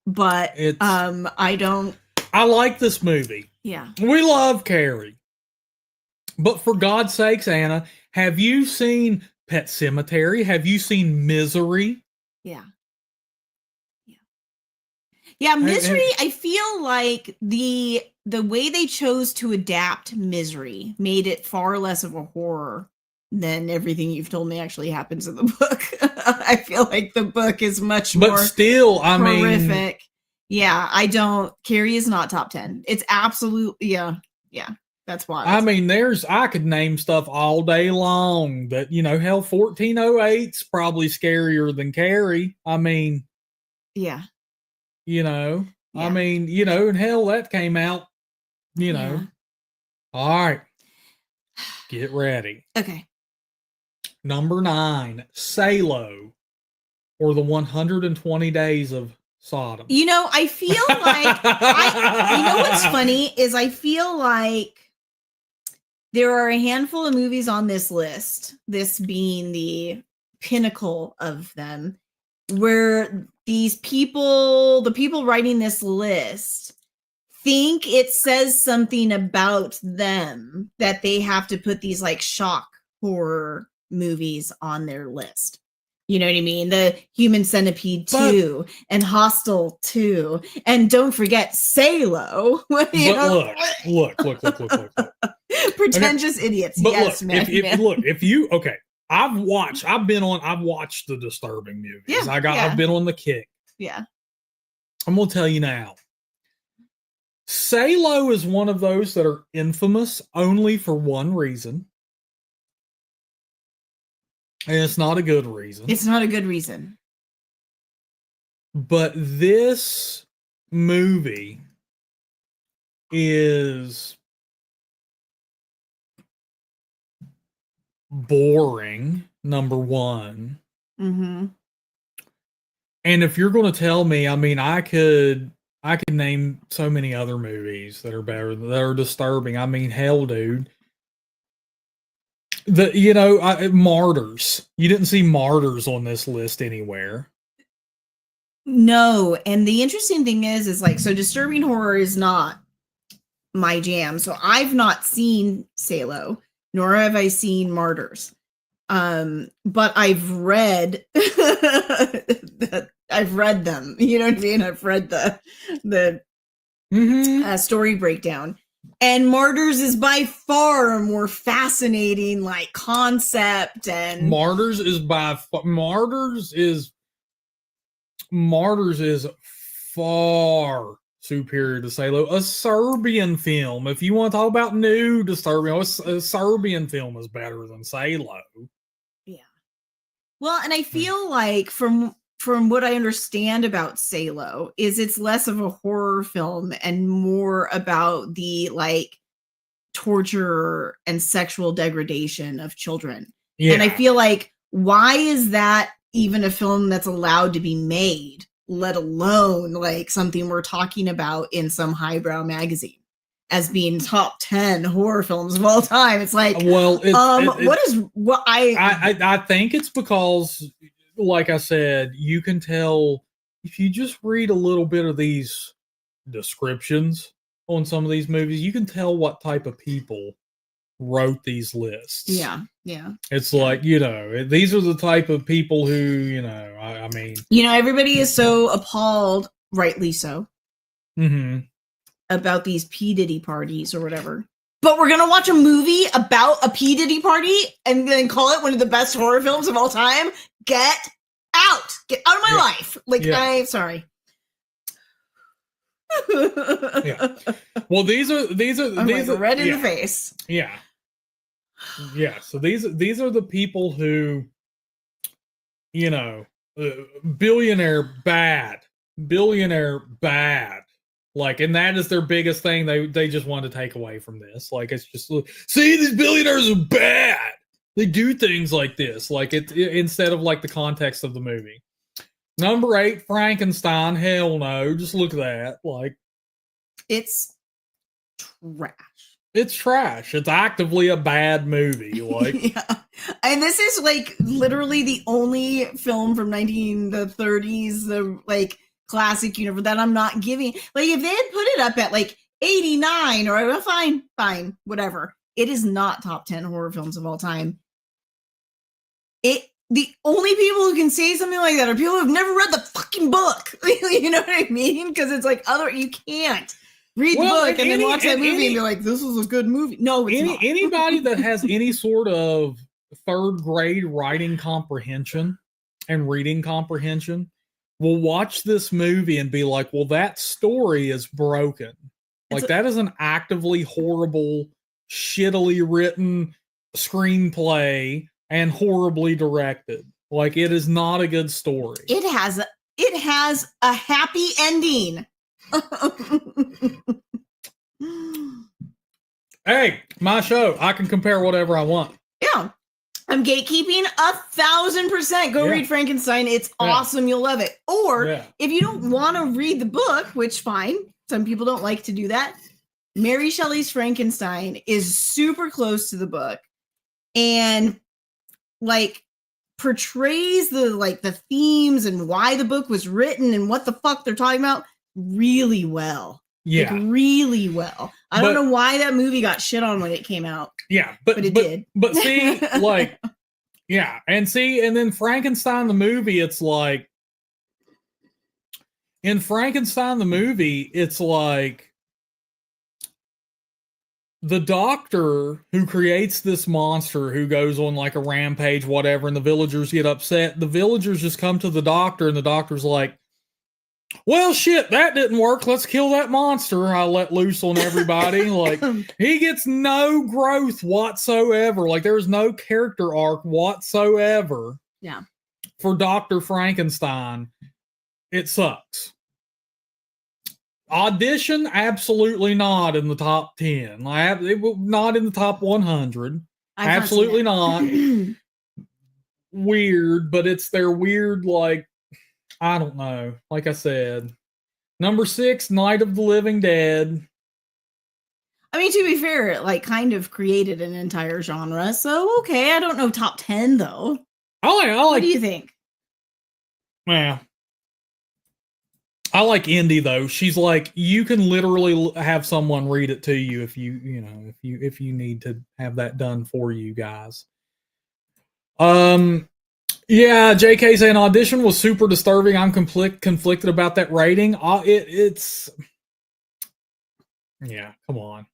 But I like this movie. Yeah. We love Carrie. But for God's sakes, Anna, have you seen Pet Sematary? Have you seen Misery? Yeah. Yeah, Misery, I feel like the way they chose to adapt Misery made it far less of a horror than everything you've told me actually happens in the book. I feel like the book is much more still, horrific. Yeah, Carrie is not top 10. It's absolutely, yeah, that's why. I mean, I could name stuff all day long, but, hell, 1408's probably scarier than Carrie. I mean, yeah. I mean, and hell, that came out, All right. Get ready. Okay. Number 9, Salo, or the 120 Days of Sodom. I feel like, what's funny is I feel like there are a handful of movies on this list, this being the pinnacle of them, where the people writing this list think it says something about them that they have to put these like shock horror movies on their list. You know what I mean? The Human Centipede 2 and Hostel 2. And don't forget Salo. Look. Pretentious idiots. But yes, look, man. I've watched the disturbing movies. Yeah, I've been on the kick. Yeah. I'm going to tell you now. Salo is one of those that are infamous only for one reason. And it's not a good reason. It's not a good reason. But this movie is boring, number one. Mm-hmm. And if you're going to tell me, I mean, I could name so many other movies that are better, that are disturbing. I mean, hell, dude. Martyrs. You didn't see Martyrs on this list anywhere. No, and the interesting thing is like, so disturbing horror is not my jam. So I've not seen Salo, nor have I seen Martyrs. But I've read I've read them. You know what I mean? I've read the story breakdown. And Martyrs is by far a more fascinating like concept, and Martyrs is far superior to Salo. A Serbian film. If you want to talk about new disturbing, a Serbian film is better than Salo. Yeah. Well, and I feel like from what I understand about Salo is it's less of a horror film and more about the like torture and sexual degradation of children. Yeah. And I feel like, why is that even a film that's allowed to be made, let alone like something we're talking about in some highbrow magazine as being top 10 horror films of all time? It's like, well, I think it's because, like I said, you can tell if you just read a little bit of these descriptions on some of these movies, you can tell what type of people wrote these lists. Yeah. It's like, these are the type of people who, I mean. Everybody is so appalled, rightly so, about these P. Diddy parties or whatever. But we're going to watch a movie about a P. Diddy party and then call it one of the best horror films of all time? Get out of my life. I'm sorry. Yeah. Well, these are red in the face. Yeah. So these are the people who, billionaire bad, like, and that is their biggest thing. They just want to take away from this. Like, it's just, see, these billionaires are bad. They do things like this, like it instead of like the context of the movie. Number 8, Frankenstein. Hell no. Just look at that. Like, it's trash. It's trash. It's actively a bad movie. Like, yeah. And this is like literally the only film from the 30s, the like classic universe that I'm not giving. Like, if they had put it up at like 89 or fine, whatever. It is not top 10 horror films of all time. The only people who can say something like that are people who have never read the fucking book. You know what I mean? Because it's like you can't read the book and then watch that movie and be like, this is a good movie. No, it's not. Anybody that has any sort of third grade writing comprehension and reading comprehension will watch this movie and be like, well, that story is broken. Like, that is an actively horrible, shittily written screenplay and horribly directed. Like, it is not a good story. It has a happy ending. Hey, my show. I can compare whatever I want. Yeah. I'm gatekeeping 1,000%. Go read Frankenstein. It's awesome. You'll love it. Or if you don't want to read the book, which fine. Some people don't like to do that. Mary Shelley's Frankenstein is super close to the book and like portrays the themes and why the book was written and what the fuck they're talking about really well. Yeah. Like, really well. I don't know why that movie got shit on when it came out. Yeah, but it did. But see, like, yeah, and then Frankenstein the movie, it's like, in Frankenstein the movie, it's like the doctor who creates this monster who goes on like a rampage, whatever, and the villagers get upset. The villagers just come to the doctor and the doctor's like, well, shit, that didn't work. Let's kill that monster I let loose on everybody. Like, he gets no growth whatsoever. Like, there's no character arc whatsoever. Yeah. For Dr. Frankenstein. It sucks. Audition, absolutely not in the top 10. Not in the top 100. Absolutely not. Weird, but it's their weird, like, I don't know. Like I said, number 6, Night of the Living Dead. I mean, to be fair, it like kind of created an entire genre. So okay, I don't know top 10 though. What do you think? Yeah. I like Indy though. She's like, you can literally have someone read it to you if if you need to have that done for you guys. Yeah, JK saying audition was super disturbing. I'm conflicted about that rating. It's yeah, come on.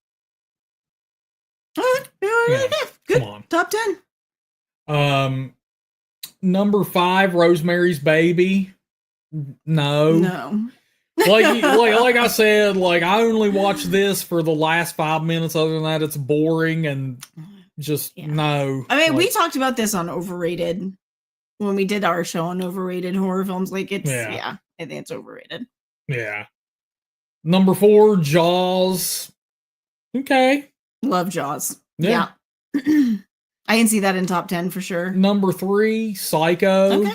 Yeah, good. Come on. Top 10. Number 5, Rosemary's Baby. No. like I said, like I only watched this for the last 5 minutes. Other than that, it's boring and just no. I mean, we talked about this on Overrated when we did our show on overrated horror films. Like it's I think it's overrated. Yeah. Number 4, Jaws. Okay. Love Jaws. Yeah. I can see that in top 10 for sure. Number 3, Psycho.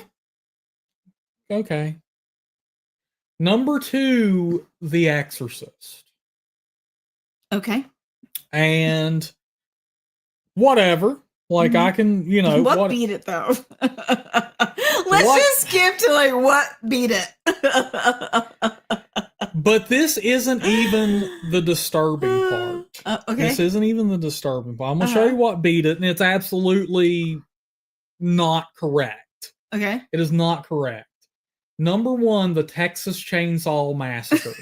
Okay. Number 2, The Exorcist. Okay. And whatever. Like I can, what beat it though? Let's just skip to like what beat it. But this isn't even the disturbing part. Okay. This isn't even the disturbing part. I'm gonna show you what beat it, and it's absolutely not correct. Okay. It is not correct. Number 1, the Texas Chainsaw Massacre.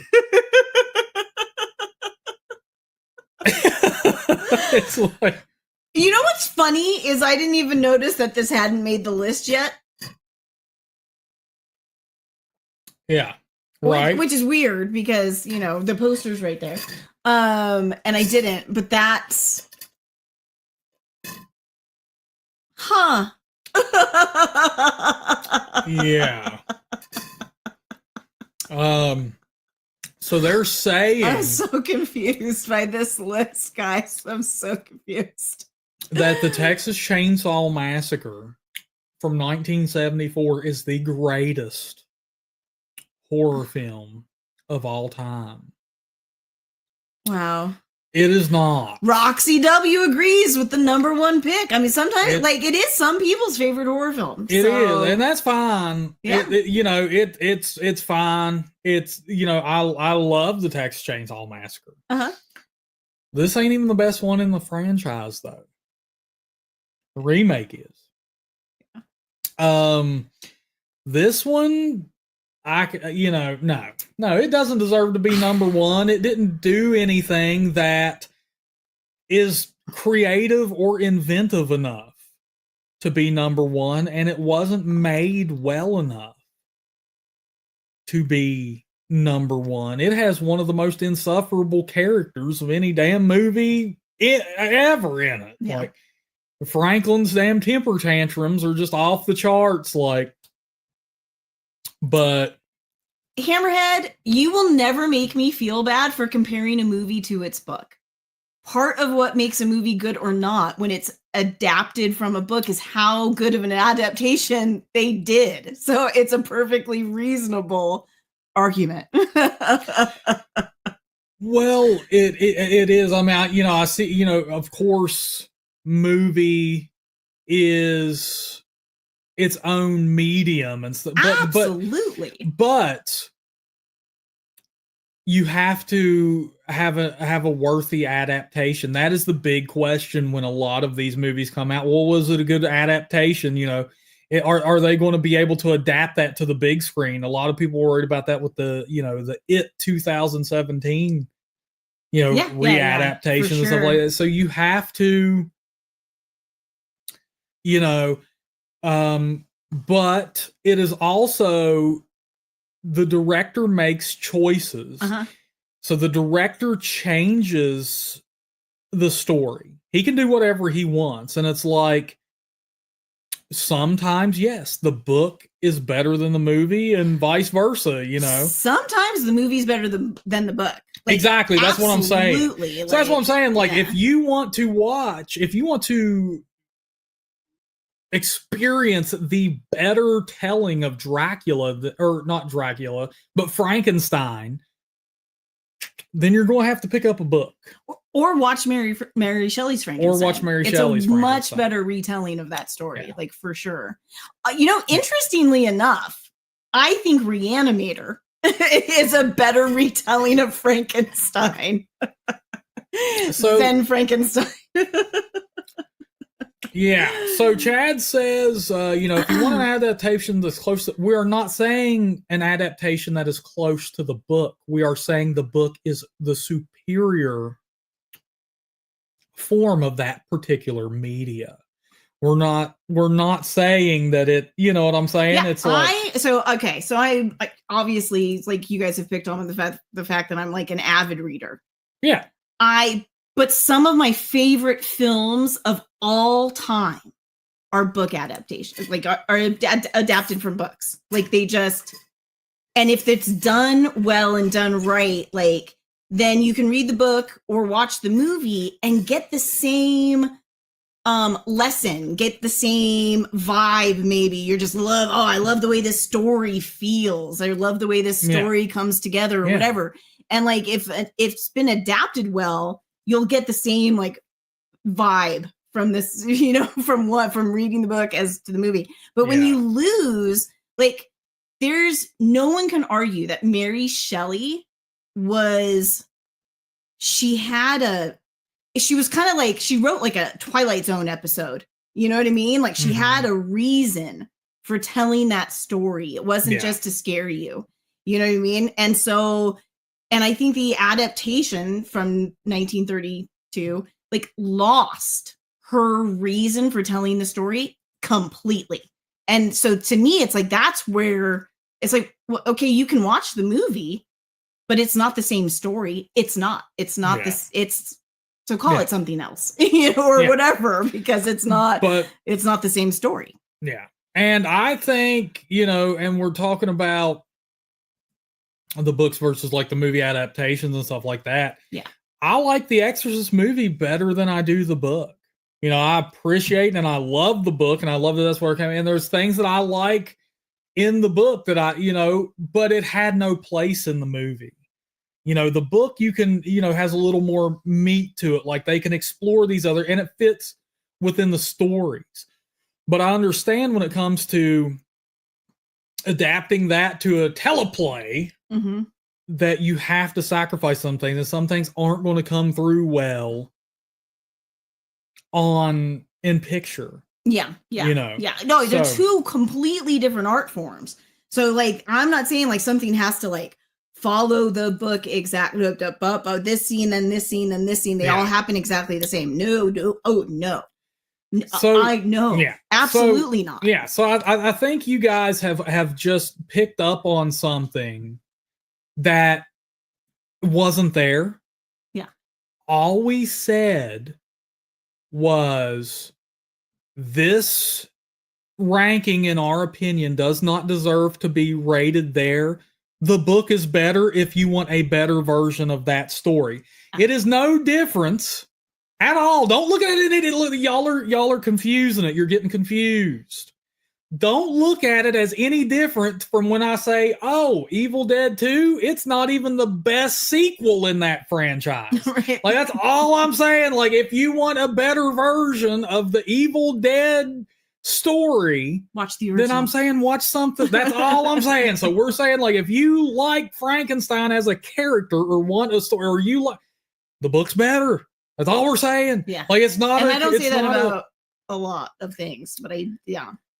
It's like, you know what's funny is I didn't even notice that this hadn't made the list yet. Yeah. Right. Which is weird because, the poster's right there. And I didn't, but that's Yeah. So they're saying I'm so confused by this list, guys. I'm so confused. That the Texas Chainsaw Massacre from 1974 is the greatest horror film of all time. Wow. It is not. Roxy W agrees with the number 1 pick. I mean, sometimes it is some people's favorite horror film. It is, and that's fine. Yeah. It's fine. It's I love the Texas Chainsaw Massacre. This ain't even the best one in the franchise though. The remake is. This one, no, it doesn't deserve to be number 1. It didn't do anything that is creative or inventive enough to be number 1, and it wasn't made well enough to be number 1. It has one of the most insufferable characters of any damn movie ever in it. Yeah. Like Franklin's damn temper tantrums are just off the charts. But Hammerhead, you will never make me feel bad for comparing a movie to its book. Part of what makes a movie good or not when it's adapted from a book is how good of an adaptation they did. So it's a perfectly reasonable argument. Well, it is. I mean, I see, of course, movie is its own medium and stuff. Absolutely. But you have to have a worthy adaptation. That is the big question when a lot of these movies come out. Well, was it a good adaptation? Are they going to be able to adapt that to the big screen? A lot of people were worried about that with the It 2017 readaptation and stuff like that. So you have to but it is also the director makes choices. So the director changes the story. He can do whatever he wants. And it's like, sometimes, yes, the book is better than the movie and vice versa, Sometimes the movie's better than the book. Exactly. That's what I'm saying. So that's what I'm saying. If you want to experience the better telling of Dracula, or not Dracula, but Frankenstein, then you're going to have to pick up a book. Or watch Mary Shelley's Frankenstein. Or watch Mary Shelley's It's a much better retelling of that story, like for sure. Interestingly enough, I think Reanimator is a better retelling of Frankenstein than Frankenstein. Yeah. So Chad says, if you want an adaptation that's close to, we are not saying an adaptation that is close to the book. We are saying the book is the superior form of that particular media. We're not saying that it, you know what I'm saying? Yeah, it's like I obviously, like, you guys have picked on the fact that I'm like an avid reader. Yeah. But some of my favorite films of all time are book adaptations, like are adapted from books. Like and if it's done well and done right, like, then you can read the book or watch the movie and get the same lesson, get the same vibe. Maybe you're just I love the way this story feels. I love the way this story comes together or whatever. And like, if it's been adapted well, you'll get the same like vibe from this, from reading the book as to the movie. But when you lose, like, no one can argue that Mary Shelley she was kind of like, she wrote like a Twilight Zone episode. You know what I mean? Like, she had a reason for telling that story. It wasn't just to scare you. You know what I mean? And so, and I think the adaptation from 1932, like, lost her reason for telling the story completely. And so to me, it's like, that's where it's like, well, okay, you can watch the movie, but it's not the same story. It's not this. So call it something else, or whatever, because it's not the same story. Yeah. And I think, and we're talking about the books versus like the movie adaptations and stuff like that. Yeah. I like the Exorcist movie better than I do the book. I appreciate and I love the book, and I love that that's where it came in. And there's things that I like in the book that but it had no place in the movie. The book, you can, has a little more meat to it. Like, they can explore these and it fits within the stories. But I understand when it comes to adapting that to a teleplay, that you have to sacrifice some things, and some things aren't going to come through well in picture. Yeah. No, they're two completely different art forms. So, like, I'm not saying like something has to like follow the book exactly. This scene and this scene and this scene, they all happen exactly the same. No. So absolutely not. Yeah. So I think you guys have just picked up on something that wasn't there. Yeah. All we said was, this ranking, in our opinion, does not deserve to be rated there. The book is better if you want a better version of that story. It is no difference at all. Don't look at it. Y'all are confusing it. You're getting confused. Don't look at it as any different from when I say, Evil Dead 2, it's not even the best sequel in that franchise. Right. Like, that's all I'm saying. Like, if you want a better version of the Evil Dead story, watch the original. Then I'm saying watch something. That's all I'm saying. So we're saying, like, if you like Frankenstein as a character or want a story, or you like, the book's better. That's all we're saying. Yeah. Like, it's not. And I don't say that about a lot of things, but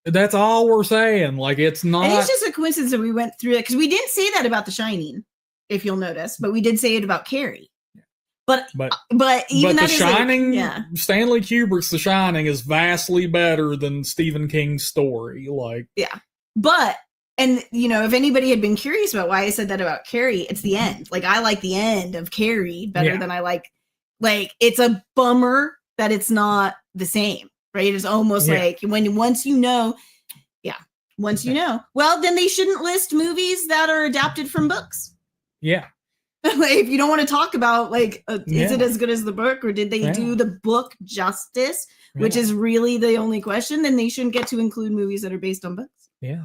that's all we're saying. Like, it's not. And it's just a coincidence that we went through it, because we didn't say that about The Shining, if you'll notice, but we did say it about Carrie. But even that, The Shining, Stanley Kubrick's The Shining is vastly better than Stephen King's story. Like, but if anybody had been curious about why I said that about Carrie, it's the end. Like, I like the end of Carrie better than I like. It's a bummer that it's not the same, right? It's almost like once you know, well, then they shouldn't list movies that are adapted from books. Yeah. If you don't want to talk about, is it as good as the book, or did they do the book justice, which is really the only question, then they shouldn't get to include movies that are based on books. Yeah.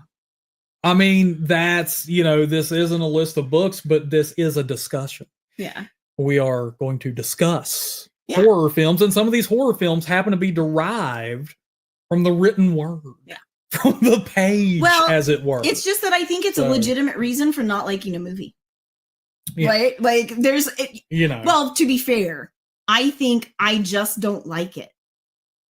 I mean, that's, this isn't a list of books, but this is a discussion. Yeah. we are going to discuss horror films, and some of these horror films happen to be derived from the written word. Yeah. From the page, as it were. It's just that I think it's a legitimate reason for not liking a movie. Yeah. Right? Like, there's, well, to be fair, I think I just don't like it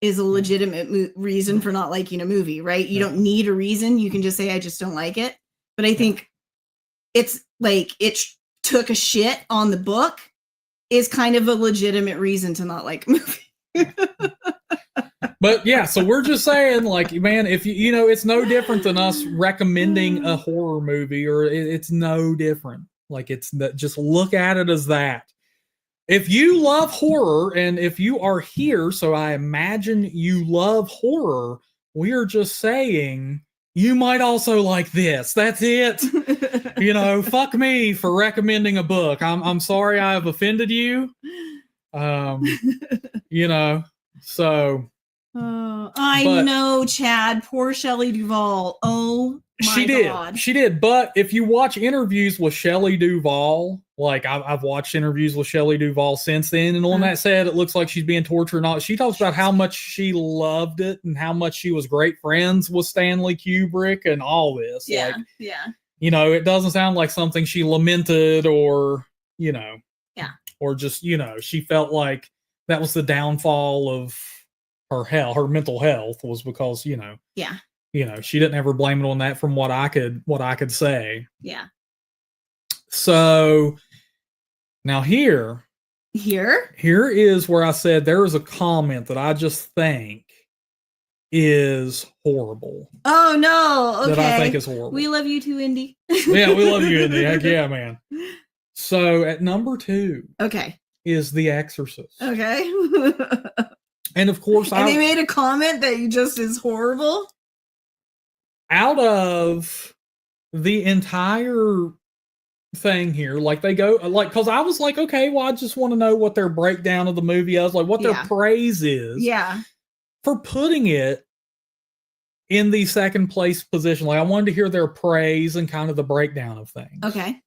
is a legitimate reason for not liking a movie, right? You don't need a reason. You can just say, I just don't like it. But I think it's like, it took a shit on the book is kind of a legitimate reason to not like a movie. But yeah, so we're just saying, like, man, if you know, it's no different than us recommending a horror movie, or it's no different. Like, it's just look at it as that. If you love horror, and if you are here, so I imagine you love horror, we are just saying you might also like this. That's it. You know, fuck me for recommending a book. I'm sorry I have offended you. You know, so. I know, Chad. Poor Shelley Duvall. Oh my God. She did. But if you watch interviews with Shelley Duvall, like I've watched interviews with Shelley Duvall since then, and on that said, it looks like she's being tortured and all. She talks about how much she loved it and how much she was great friends with Stanley Kubrick and all this. Yeah, like, you know, it doesn't sound like something she lamented or, you know, or just, you know, she felt like that was the downfall of her mental health was because, you know, she didn't ever blame it on that from what I could say. Yeah. So now here is where I said there is a comment that I just think is horrible. Oh no. Okay. That I think is horrible. We love you too, Indy. Yeah, we love you, Indy. Heck yeah, man. So at number 2. Is The Exorcist. Okay. And of course, they made a comment that you just is horrible. Out of the entire thing here, like they go, like, because I was like, okay, well, I just want to know what their breakdown of the movie is, like what their praise is. Yeah. For putting it in the second place position, like I wanted to hear their praise and kind of the breakdown of things. Okay.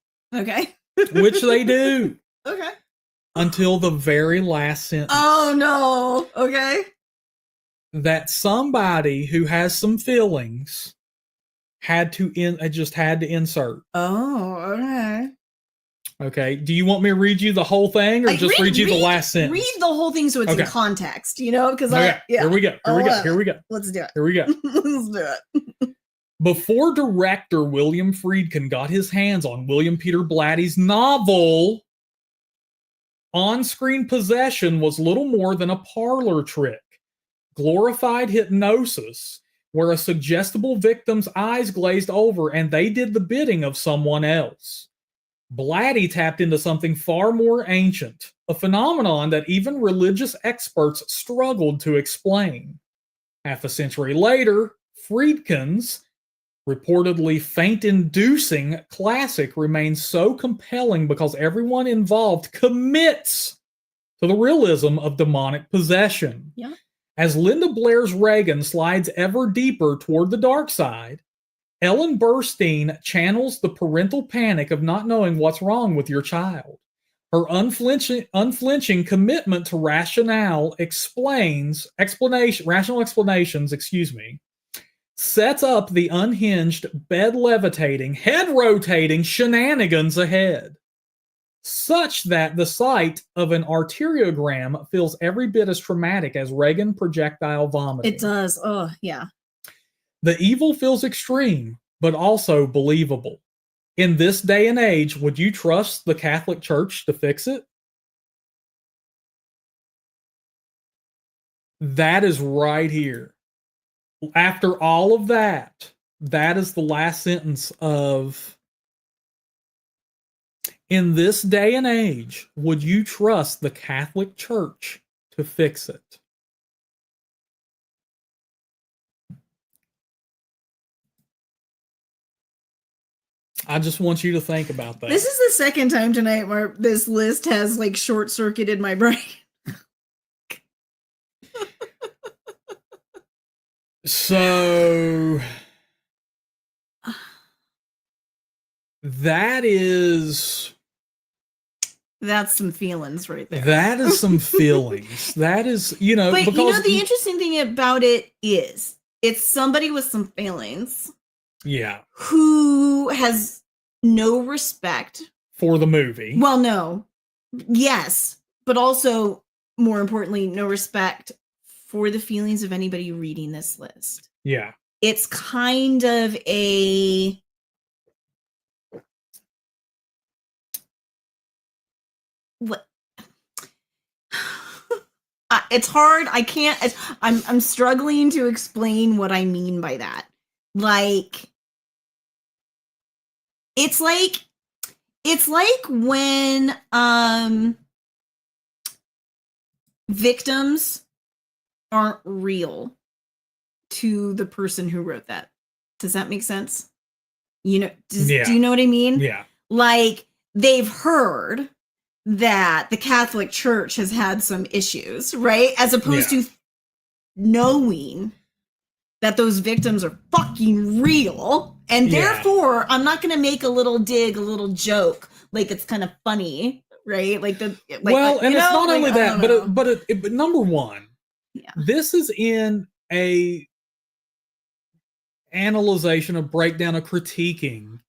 Which they do. Okay. Until the very last sentence. Oh no. Okay. That somebody who has some feelings had to insert. Oh, okay. Okay. Do you want me to read you the whole thing, or just read you the last sentence? Read the whole thing so it's in context, you know? Because Here we go. Let's do it. Here we go. Let's do it. Before director William Friedkin got his hands on William Peter Blatty's novel, on-screen possession was little more than a parlor trick, glorified hypnosis, where a suggestible victim's eyes glazed over and they did the bidding of someone else. Blatty tapped into something far more ancient, a phenomenon that even religious experts struggled to explain. Half a century later, Friedkin's reportedly faint-inducing classic remains so compelling because everyone involved commits to the realism of demonic possession. Yeah. As Linda Blair's Reagan slides ever deeper toward the dark side, Ellen Burstyn channels the parental panic of not knowing what's wrong with your child. Her unflinching commitment to rational explanations, sets up the unhinged, bed-levitating, head-rotating shenanigans ahead, such that the sight of an arteriogram feels every bit as traumatic as Reagan projectile vomiting. It does. Oh, yeah. The evil feels extreme, but also believable. In this day and age, would you trust the Catholic Church to fix it? That is right here. After all of that, that is the last sentence of, in this day and age, would you trust the Catholic Church to fix it? I just want you to think about that. This is the second time tonight where this list has like short-circuited my brain. So that is That's some feelings right there. That is some feelings. That is, you know, but because you know, the interesting thing about it is it's somebody with some feelings. Yeah. Who has no respect for the movie. Well, no. Yes, but also more importantly, no respect for the feelings of anybody reading this list. Yeah. It's kind of a what it's hard. I can't I'm struggling to explain what I mean by that. Like it's like when victims aren't real to the person who wrote that. Does that make sense? You know, do you know what I mean? Yeah. Like they've heard that the Catholic Church has had some issues, right? As opposed to knowing that those victims are fucking real. And therefore, I'm not going to make a little dig, a little joke, like it's kind of funny, right? Like and it's not only that, but number one, this is in a analyzation, a breakdown, a critiquing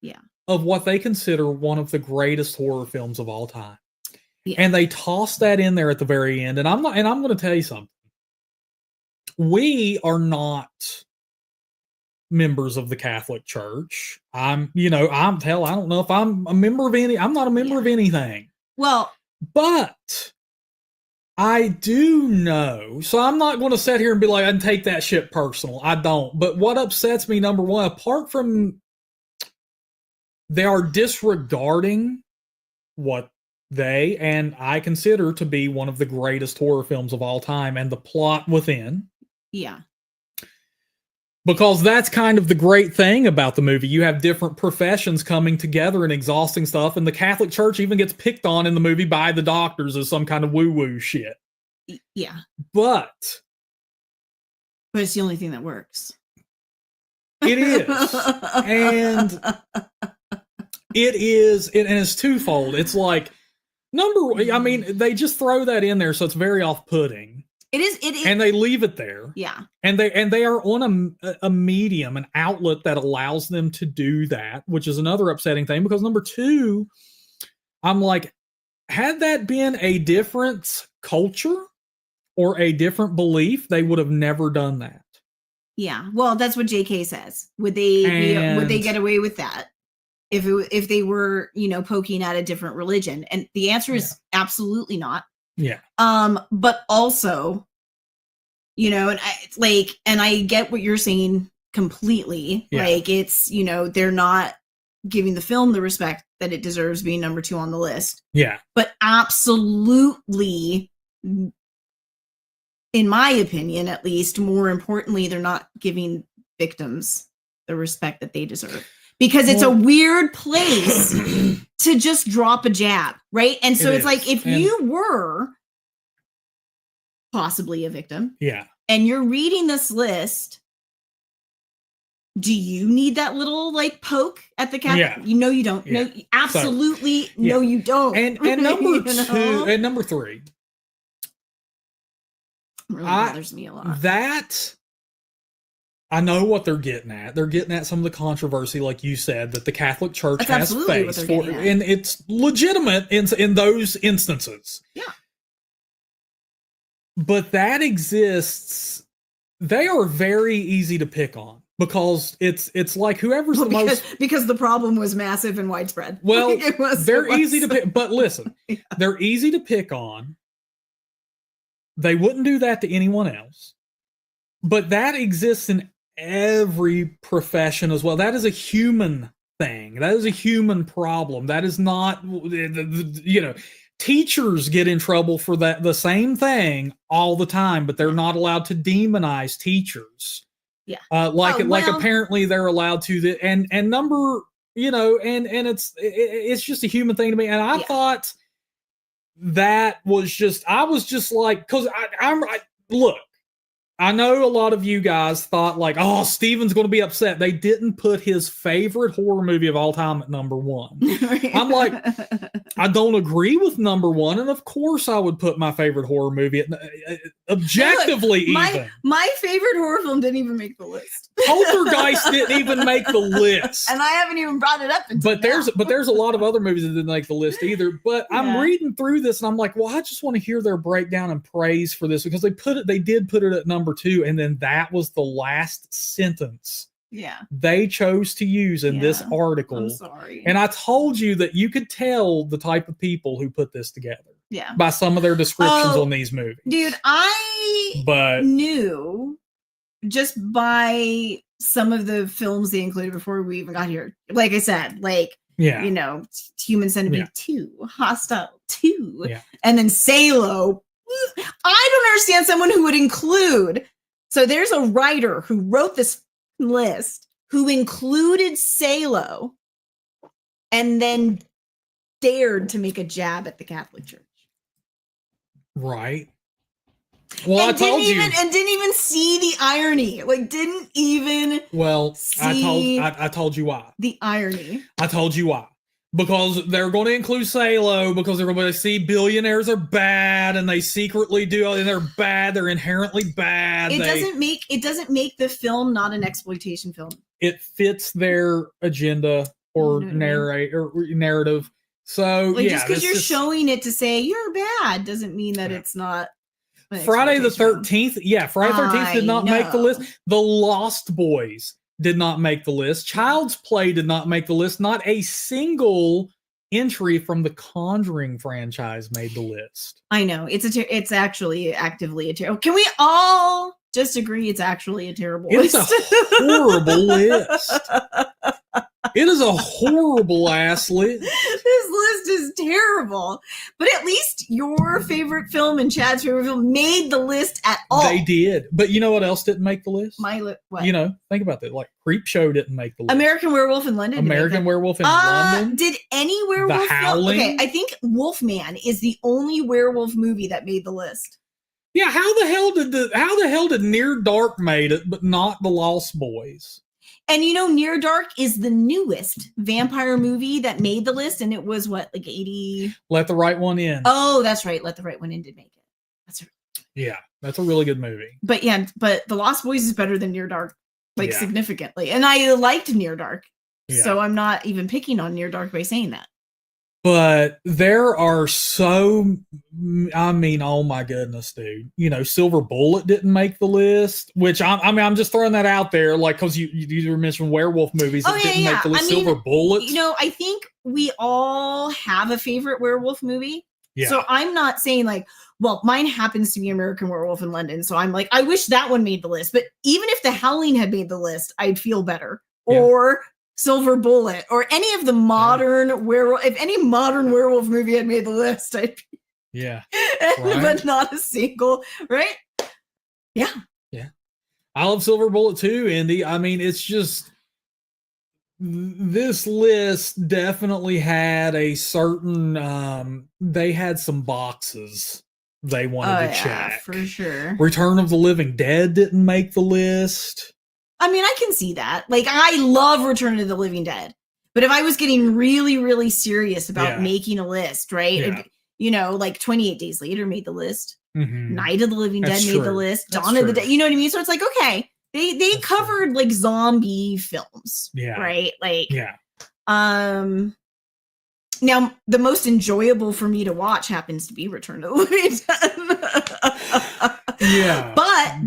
of what they consider one of the greatest horror films of all time. Yeah. And they toss that in there at the very end. And I'm going to tell you something. We are not members of the Catholic Church. I don't know if I'm a member of I'm not a member of anything. Well, but I do know, so I'm not going to sit here and be like, I take that shit personal. I don't. But what upsets me, number one, apart from they are disregarding what they and I consider to be one of the greatest horror films of all time and the plot within. Yeah. Because that's kind of the great thing about the movie. You have different professions coming together and exhausting stuff, and the Catholic Church even gets picked on in the movie by the doctors as some kind of woo-woo shit. Yeah. But it's the only thing that works. It is. And it's twofold. It's like, they just throw that in there, so it's very off-putting. It is. And they leave it there. Yeah. And they are on a medium, an outlet that allows them to do that, which is another upsetting thing. Because number two, I'm like, had that been a different culture or a different belief, they would have never done that. Yeah. Well, that's what J.K. says. Would they get away with that if they were, poking at a different religion? And the answer is absolutely not. Yeah. But also, and I get what you're saying completely. Yeah. Like it's, they're not giving the film the respect that it deserves being number 2 on the list. Yeah. But absolutely, in my opinion, at least, more importantly, they're not giving victims the respect that they deserve. Because it's a weird place to just drop a jab, right? And so it's like, if you were possibly a victim, and you're reading this list, do you need that little poke at the cat? Yeah. You don't. Yeah. No, absolutely, no, you don't. And number 2 and number 3, really bothers me a lot. That. I know what they're getting at. They're getting at some of the controversy, like you said, that the Catholic Church has faced, and it's legitimate in those instances. Yeah. But that exists. They are very easy to pick on because it's like whoever's because the problem was massive and widespread. Well, easy to pick, but listen, they're easy to pick on. They wouldn't do that to anyone else. But that exists in every profession as well. That is a human thing. That is a human problem. That is not, teachers get in trouble for that, the same thing all the time, but they're not allowed to demonize teachers. Yeah. Apparently they're allowed to, and number, and it's just a human thing to me. And I thought that was I was just like, cause I look, I know a lot of you guys thought like, oh, Steven's going to be upset. They didn't put his favorite horror movie of all time at number 1. I'm like, I don't agree with number 1. And of course I would put my favorite horror movie at, objectively. Look, my favorite horror film didn't even make the list. Poltergeist didn't even make the list. And I haven't even brought it up. But there's a lot of other movies that didn't make the list either. But I'm reading through this and I'm like, well, I just want to hear their breakdown and praise for this, because they did put it at number 2, and then that was the last sentence they chose to use in this article. I'm sorry. And I told you that you could tell the type of people who put this together by some of their descriptions on these movies. Dude, I knew just by some of the films they included before we even got here. Like I said, you know, Human Centipede 2, Hostile 2, and then Salo. I don't understand someone who would include. So there's a writer who wrote this list who included Salo and then dared to make a jab at the Catholic Church. Right. Well, and didn't even see the irony. Like, didn't even. Well, see I told you why. The irony. I told you why. Because they're going to include Salo, because they're going to see billionaires are bad, and they secretly do, and they're bad. They're inherently bad. It doesn't make the film not an exploitation film. It fits their agenda or narrative. So just because you're showing it to say you're bad doesn't mean that it's not. Friday the 13th. Yeah, Friday the 13th did not make the list. The Lost Boys did not make the list. Child's Play did not make the list. Not a single entry from the Conjuring franchise made the list. I know. It's actually actively a terrible. Can we all just agree it's actually a terrible list? It's a horrible list. It is a horrible ass list. This list is terrible. But at least your favorite film and Chad's favorite film made the list at all. They did. But you know what else didn't make the list? What? You know, think about that. Like Creepshow didn't make the list. American Werewolf in London. American Werewolf in London. Did any werewolf The Howling? Okay, I think Wolfman is the only werewolf movie that made the list. Yeah, how the hell did Near Dark made it, but not The Lost Boys? And you know, Near Dark is the newest vampire movie that made the list, and it was what, like 80? Let the Right One In. Oh, that's right. Let the Right One In did make it. That's right. Yeah, that's a really good movie. But The Lost Boys is better than Near Dark, significantly. And I liked Near Dark, so I'm not even picking on Near Dark by saying that. But there are oh my goodness, dude. You know, Silver Bullet didn't make the list, which I'm just throwing that out there, like, because you were mentioning werewolf movies that didn't make the list. Silver Bullet. You know, I think we all have a favorite werewolf movie. Yeah. So I'm not saying like, well, mine happens to be American Werewolf in London. So I'm like, I wish that one made the list. But even if The Howling had made the list, I'd feel better. Yeah. Or Silver Bullet, or any of the modern werewolf. If any modern werewolf movie had made the list, I'd be, but not a single, right? Yeah. I love Silver Bullet too, Indy. I mean, it's just this list definitely had a certain. They had some boxes they wanted to check for sure. Return of the Living Dead didn't make the list. I mean, I can see that. Like, I love Return of the Living Dead. But if I was getting really, really serious about making a list, right? You know, like 28 Days Later made the list. Mm-hmm. Night of the Living Dead made the list. Dawn of the Dead. You know what I mean? So it's like, okay. They covered like zombie films. Yeah. Right? Like, now, the most enjoyable for me to watch happens to be Return of the Living Dead.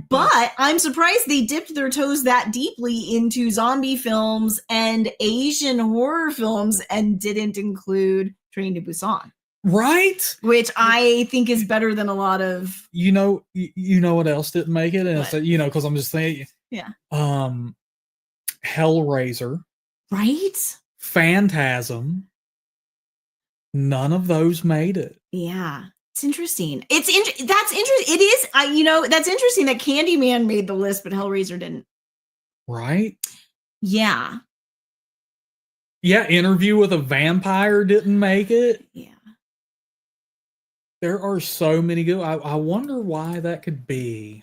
But I'm surprised they dipped their toes that deeply into zombie films and Asian horror films and didn't include Train to Busan. Right? Which I think is better than a lot of. You know what else didn't make it? And it's, because I'm just thinking. Yeah. Hellraiser. Right? Phantasm. None of those made it. Yeah. It's interesting. That's interesting. It is. That's interesting that Candyman made the list, but Hellraiser didn't. Right? Yeah. Yeah. Interview with a Vampire didn't make it. Yeah. There are so many good. I wonder why that could be.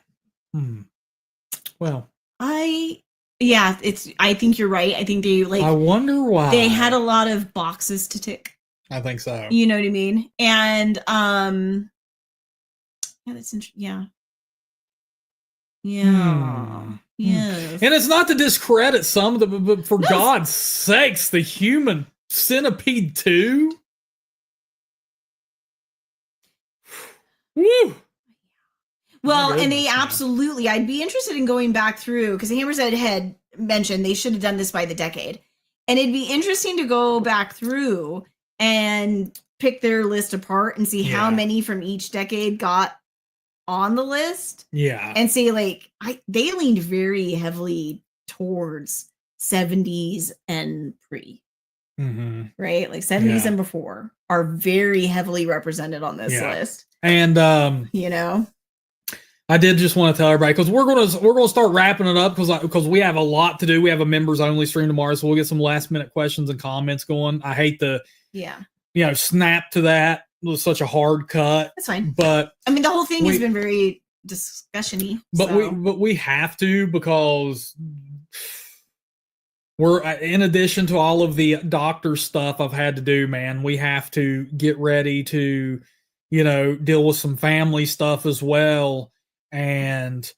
Well, I think you're right. I think they I wonder why. They had a lot of boxes to tick. I think so. You know what I mean? And that's interesting. Yeah. Yes. And it's not to discredit some of them, but for God's sakes, the Human Centipede 2. Woo. Well, and they absolutely, I'd be interested in going back through, because the Hammer's Head had mentioned they should have done this by the decade. And it'd be interesting to go back through and pick their list apart and see how many from each decade got on the list. Yeah. And say, like, they leaned very heavily towards 70s and pre. Right? Like 70s and before are very heavily represented on this list. And you know, I did just want to tell everybody, because we're gonna start wrapping it up, because we have a lot to do. We have a members only stream tomorrow, so we'll get some last minute questions and comments going. I hate to snap to that. It was such a hard cut. That's fine. But I mean, the whole thing has been very discussion-y. But we have to, because we're, in addition to all of the doctor stuff I've had to do, man, we have to get ready to, deal with some family stuff as well. And,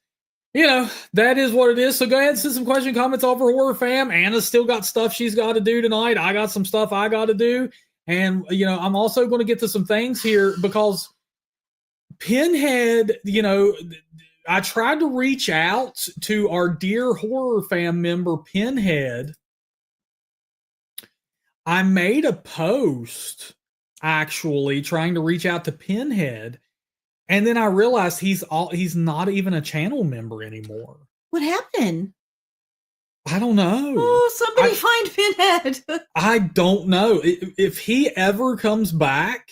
that is what it is. So go ahead and send some question comments over HorrorFam. Anna's still got stuff she's got to do tonight. I got some stuff I got to do. And, I'm also going to get to some things here, because Pinhead, I tried to reach out to our dear HorrorFam member, Pinhead. I made a post, actually, trying to reach out to Pinhead. And then I realized he's not even a channel member anymore. What happened? I don't know. Oh, somebody find Pinhead. I don't know. If he ever comes back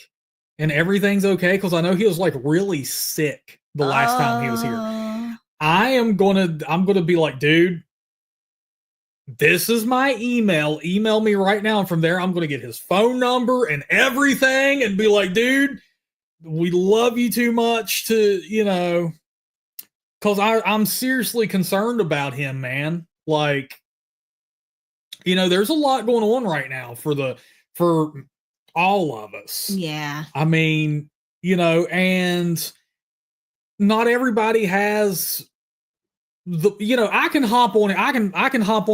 and everything's okay, because I know he was like really sick the last time he was here. I'm gonna be like, dude, this is my email. Email me right now. And from there, I'm gonna get his phone number and everything and be like, dude, we love you too much to, because I'm seriously concerned about him, man. Like, there's a lot going on right now for all of us. Yeah. I mean, and not everybody has I can hop on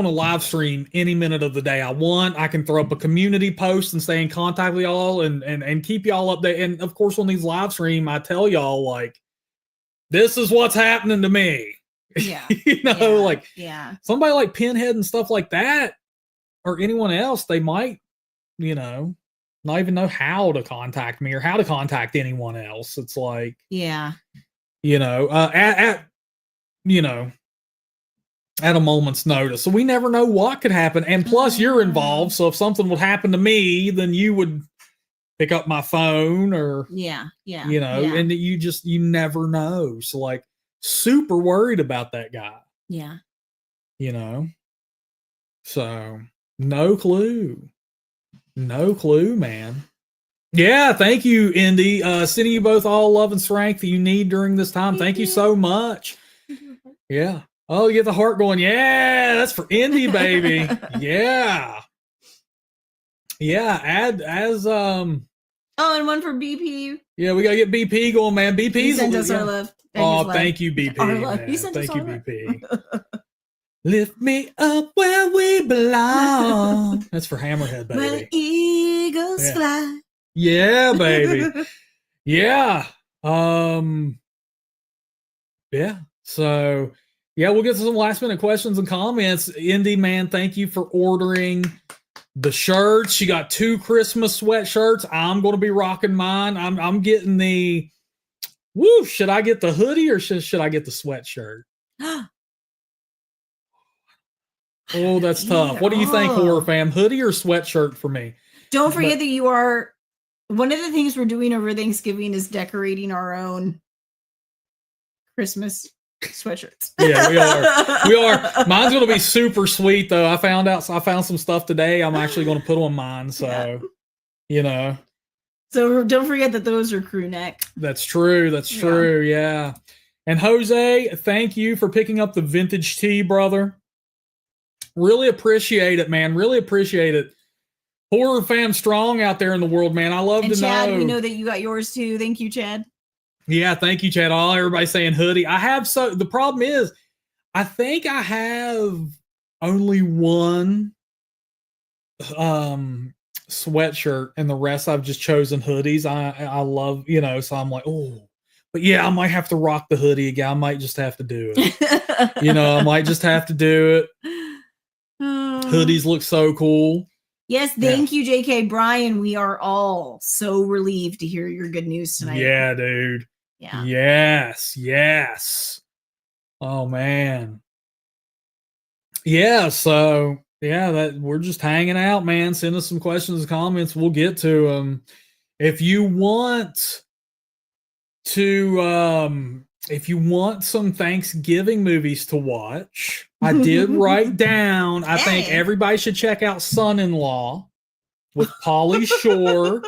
a live stream any minute of the day I want. I can throw up a community post and stay in contact with y'all and keep y'all updated. And of course, on these live stream, I tell y'all, like, this is what's happening to me. Yeah. Somebody like Pinhead and stuff like that, or anyone else, they might, not even know how to contact me or how to contact anyone else. It's like, at a moment's notice. So we never know what could happen. And plus you're involved. So if something would happen to me, then you would pick up my phone or, and you never know. So, like, super worried about that guy. Yeah. So no clue, man. Yeah. Thank you, Indy. Sending you both all love and strength that you need during this time. Thank you so much. Yeah. Oh, you get the heart going. Yeah, that's for Indy, baby. Yeah. Oh, and one for BP. Yeah, we gotta get BP going, man. BP's sent us our love. Thank you, BP. Thank you, BP. Lift me up where we belong. That's for Hammerhead, baby. Where eagles fly. Yeah, baby. Yeah. Yeah. So, yeah, we'll get to some last minute questions and comments. Indy, man, thank you for ordering the shirts. She got 2 Christmas sweatshirts. I'm going to be rocking mine. I'm getting the, should I get the hoodie or should I get the sweatshirt? Oh, that's tough. What do you think, HorrorFam? Hoodie or sweatshirt for me? Don't forget that you are, one of the things we're doing over Thanksgiving is decorating our own Christmas sweatshirts. Yeah, we are. Mine's going to be super sweet, though. I found some stuff today I'm actually going to put on mine. So, So don't forget that those are crew neck. That's true. Yeah. And Jose, thank you for picking up the vintage tea, brother. Really appreciate it, man. Really appreciate it. Horror fam strong out there in the world, man. I love and to Chad, know. We know that you got yours too. Thank you, Chad. Yeah, thank you, Chad. Everybody saying hoodie. The problem is, I think I have only one sweatshirt, and the rest I've just chosen hoodies. I love, so I'm like, oh, but yeah, I might have to rock the hoodie again. I might just have to do it. I might just have to do it. Hoodies look so cool. Yes, thank you, J.K. Brian. We are all so relieved to hear your good news tonight. Yeah, dude. Yeah. Yes. Oh man. Yeah, so that we're just hanging out, man. Send us some questions and comments. We'll get to them. If you want some Thanksgiving movies to watch, I did write down, I think everybody should check out Son-in-Law with Pauly Shore.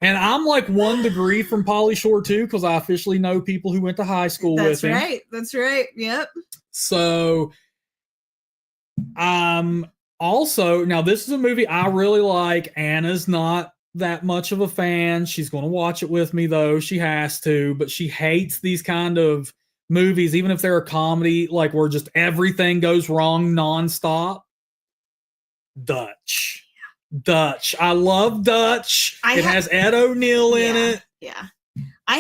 And I'm like 1 degree from Pauly Shore too, because I officially know people who went to high school with him. That's right. Yep. So also, now this is a movie I really like. Anna's not that much of a fan. She's going to watch it with me though. She has to, but she hates these kind of movies, even if they're a comedy, like where just everything goes wrong nonstop. Dutch. I love Dutch. It has Ed O'Neill in it. Yeah. I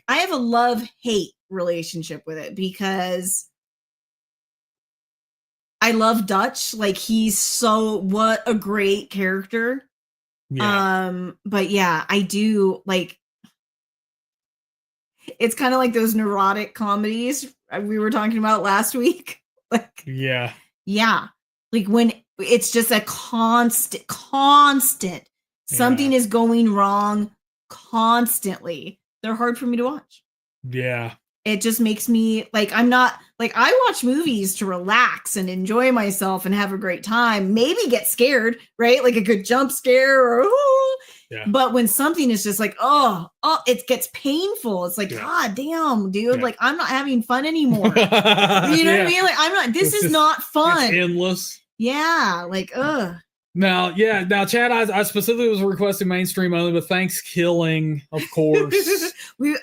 have a love-hate relationship with it because I love Dutch. Like, what a great character. Yeah. But yeah, I do like, it's kind of like those neurotic comedies we were talking about last week. Like, yeah. Like when it's just a constant, something is going wrong constantly. They're hard for me to watch. Yeah. It just makes me like, I watch movies to relax and enjoy myself and have a great time, maybe get scared, right? Like a good jump scare or, but when something is just like, it gets painful. It's like, God damn, dude, like I'm not having fun anymore. You know what I mean? Like this is not fun. It's endless. Yeah. Like, Now, Chad, I specifically was requesting mainstream only, but thanks killing, of course.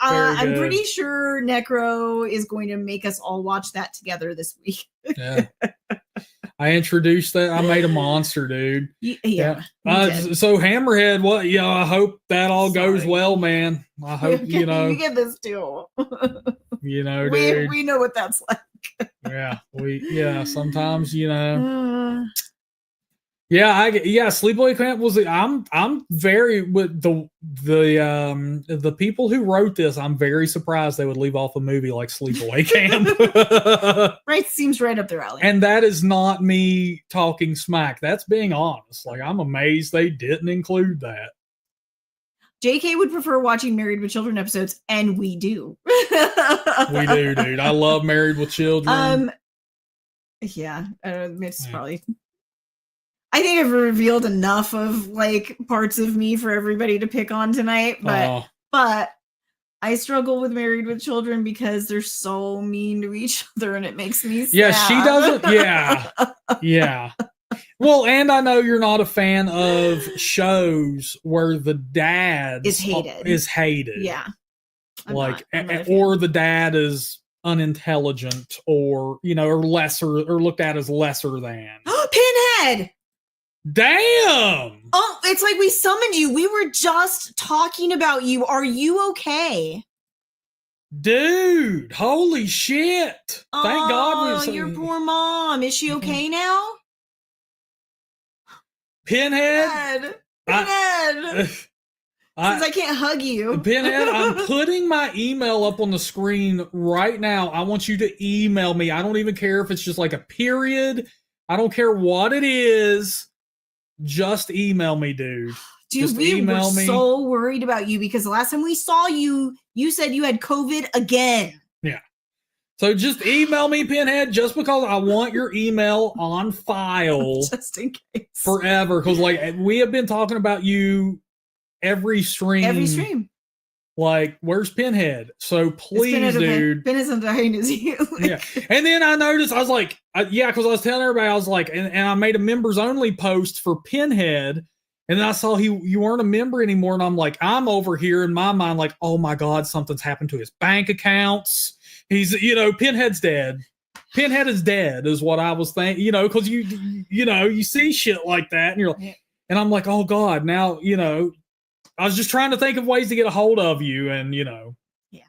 I'm pretty sure Necro is going to make us all watch that together this week. Yeah. I introduced that. I made a monster, dude. Yeah. So Hammerhead, I hope that all goes well, man. I hope, you get this too. Dude. We know what that's like. Sometimes, Sleepaway Camp was I'm very with the people who wrote this, I'm very surprised they would leave off a movie like Sleepaway Camp. Right, seems right up their alley. And that is not me talking smack. That's being honest. Like, I'm amazed they didn't include that. JK would prefer watching Married with Children episodes, and we do. We do, dude. I love Married with Children. It's probably... I think I've revealed enough of like parts of me for everybody to pick on tonight, but I struggle with Married with Children because they're so mean to each other and it makes me sad. Yeah, she doesn't. Yeah. Well, and I know you're not a fan of shows where the dad is hated. Yeah. Or the dad is unintelligent or lesser or looked at as lesser than. Pinhead! Damn! Oh, it's like we summoned you. We were just talking about you. Are you okay? Dude, holy shit. Thank God. Your poor mom. Is she okay now? Pinhead? Pinhead! Since I can't hug you. Pinhead, I'm putting my email up on the screen right now. I want you to email me. I don't even care if it's just like a period. I don't care what it is. Just email me, dude. Dude, we were so worried about you because the last time we saw you, you said you had COVID again. Yeah. So just email me, Pinhead, just because I want your email on file. Just in case. Forever. Because we have been talking about you every stream. Like, where's Pinhead? So please, dude. Pinhead's on dying is you. Yeah. And then I noticed, I was like, yeah, because I was telling everybody, I was like, and I made a members only post for Pinhead. And then I saw you weren't a member anymore. And I'm like, I'm over here in my mind, like, oh my God, something's happened to his bank accounts. He's, Pinhead's dead. Pinhead is dead, is what I was thinking, because you see shit like that, and you're like, and I'm like, oh God, now, I was just trying to think of ways to get a hold of you, and Yeah.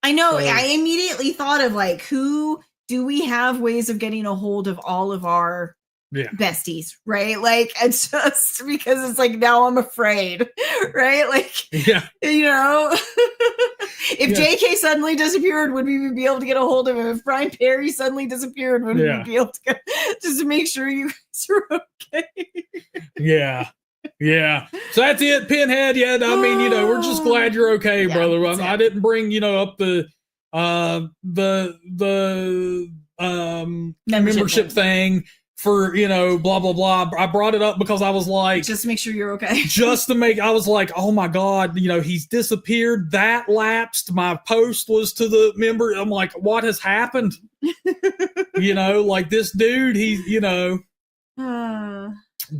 I know. So, I immediately thought of like, who do we have ways of getting a hold of all of our besties, right? Like, it's just because it's like, now I'm afraid, right? Like, if J.K. suddenly disappeared, would we be able to get a hold of him? If Brian Perry suddenly disappeared, would we be able to just to make sure you guys are okay? Yeah. So that's it, Pinhead. Yeah, I mean, we're just glad you're okay, brother. I didn't bring, up the membership thing for, blah, blah, blah. I brought it up because I was like, just to make sure you're okay. I was like, oh my God, he's disappeared. That lapsed. My post was to the member. I'm like, what has happened? Like this dude, he's,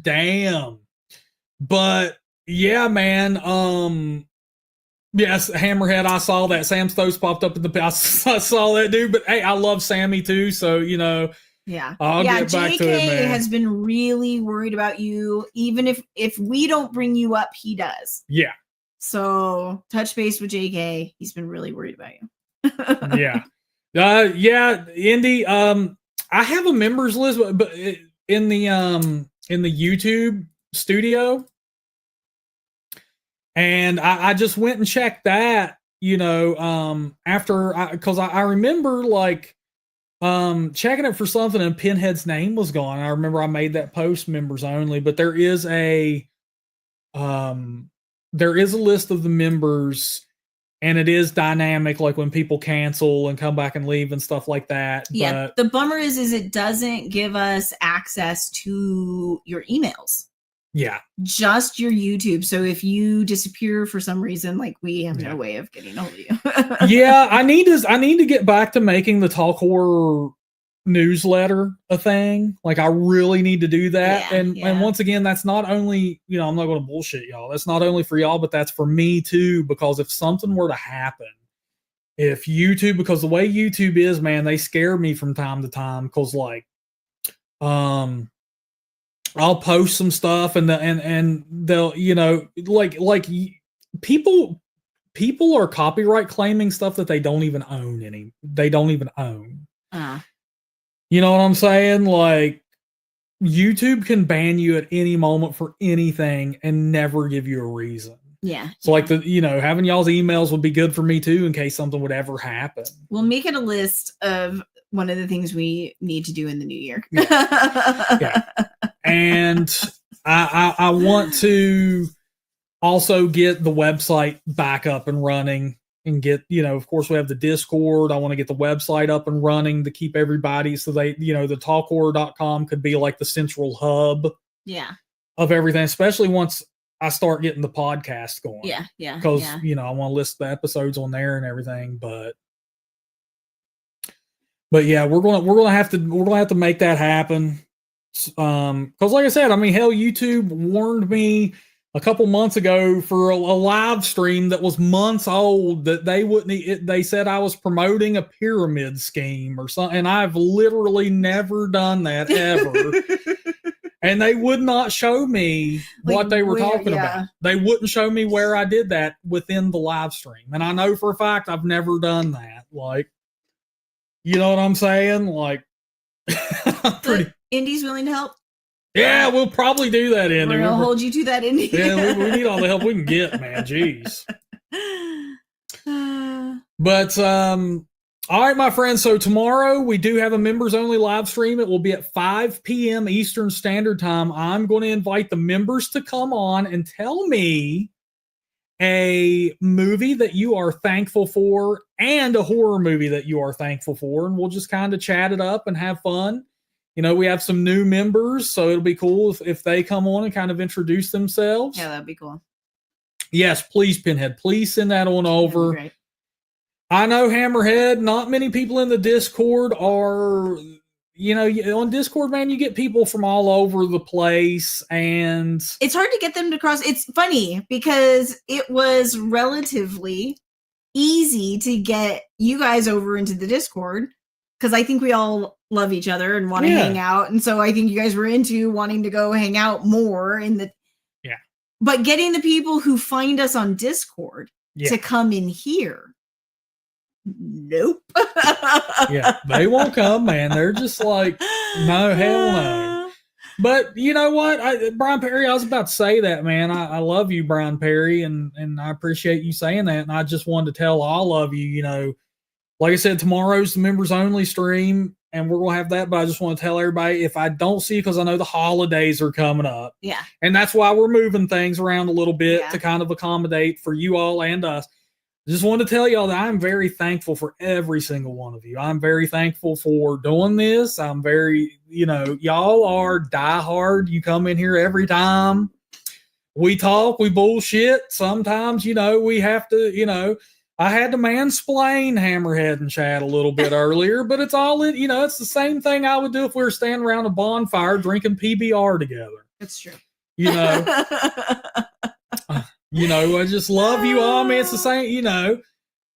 damn. But yeah, man. Yes, Hammerhead. I saw that. Sam Stokes popped up in the. I saw that dude. But hey, I love Sammy too. So Yeah. I'll get back to him, man. Has been really worried about you. Even if we don't bring you up, he does. Yeah. So touch base with JK. He's been really worried about you. Yeah. Yeah, Indy. I have a members list, but in the YouTube studio. And I just went and checked that, after because I remember like checking it for something and Pinhead's name was gone. I remember I made that post members only, but there is a list of the members, and it is dynamic, like when people cancel and come back and leave and stuff like that. Yeah. But the bummer is it doesn't give us access to your emails. Yeah. Just your YouTube. So if you disappear for some reason, like we have no way of getting a hold of you. Yeah, I need to get back to making the Talk Horror newsletter a thing. Like I really need to do that. And once again, that's not only, I'm not going to bullshit y'all. That's not only for y'all, but that's for me too, because if something were to happen, if YouTube, because the way YouTube is, man, they scare me from time to time, because like I'll post some stuff and they'll, like people are copyright claiming stuff that they don't even own they don't even own. You know what I'm saying? Like YouTube can ban you at any moment for anything and never give you a reason. Yeah. So like having y'all's emails would be good for me too, in case something would ever happen. We'll make it a list of one of the things we need to do in the new year. Yeah. And I want to also get the website back up and running and get, of course we have the Discord. I want to get the website up and running to keep everybody so they, the talkhorror.com could be like the central hub of everything, especially once I start getting the podcast going. Yeah. Because, I want to list the episodes on there and everything, but yeah, we're going to have to make that happen. Because like I said, I mean, hell, YouTube warned me a couple months ago for a live stream that was months old that they wouldn't. They said I was promoting a pyramid scheme or something, and I've literally never done that ever. And they would not show me what they were talking about. They wouldn't show me where I did that within the live stream, and I know for a fact I've never done that. Like, you know what I'm saying? Like, pretty. Indy's willing to help. Yeah, we'll probably do that, Indy. We're gonna hold you to that, Indy. Yeah, we need all the help we can get, man. Jeez. But all right, my friends. So tomorrow we do have a members only live stream. It will be at 5 p.m. Eastern Standard Time. I'm going to invite the members to come on and tell me a movie that you are thankful for and a horror movie that you are thankful for, and we'll just kind of chat it up and have fun. We have some new members, so it'll be cool if they come on and kind of introduce themselves. Yeah, that'd be cool. Yes, please, Pinhead. Please send that on over. I know, Hammerhead, not many people in the Discord are, on Discord, man, you get people from all over the place, and it's hard to get them to cross. It's funny because it was relatively easy to get you guys over into the Discord because I think we all love each other and want to hang out. And so I think you guys were into wanting to go hang out more in the. Yeah. But getting the people who find us on Discord to come in here. Nope. Yeah, they won't come, man. They're just like, no, hell no. But you know what, Brian Perry, I was about to say that, man. I love you, Brian Perry, and I appreciate you saying that. And I just wanted to tell all of you, like I said, tomorrow's the members only stream, and we're gonna have that. But I just want to tell everybody, if I don't see you, because I know the holidays are coming up, and that's why we're moving things around a little bit to kind of accommodate for you all and us. Just wanted to tell y'all that I'm very thankful for every single one of you. I'm very thankful for doing this. I'm very, y'all are diehard. You come in here every time. We talk, we bullshit. Sometimes, we have to, I had to mansplain Hammerhead and Chad a little bit earlier, but it's all, it's the same thing I would do if we were standing around a bonfire drinking PBR together. That's true. I just love you all, man. It's the same,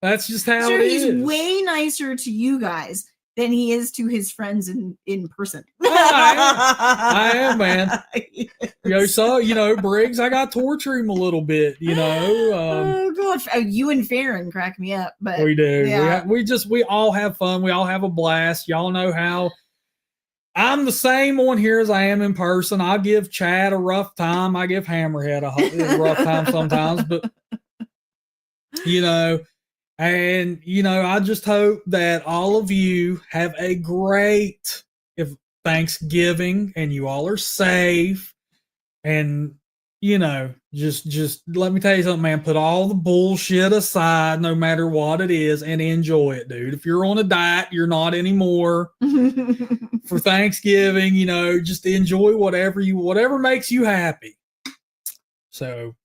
that's just how it is. He's way nicer to you guys than he is to his friends in person. I am, man. So, Briggs, I got to torture him a little bit, oh, God. You and Farron crack me up, but we do. Yeah. We all have fun. We all have a blast. Y'all know how I'm the same on here as I am in person. I give Chad a rough time. I give Hammerhead a rough time sometimes, but I just hope that all of you have a great Thanksgiving and you all are safe. And just let me tell you something, man. Put all the bullshit aside, no matter what it is, and enjoy it, dude. If you're on a diet, you're not anymore. For Thanksgiving, just enjoy whatever makes you happy. So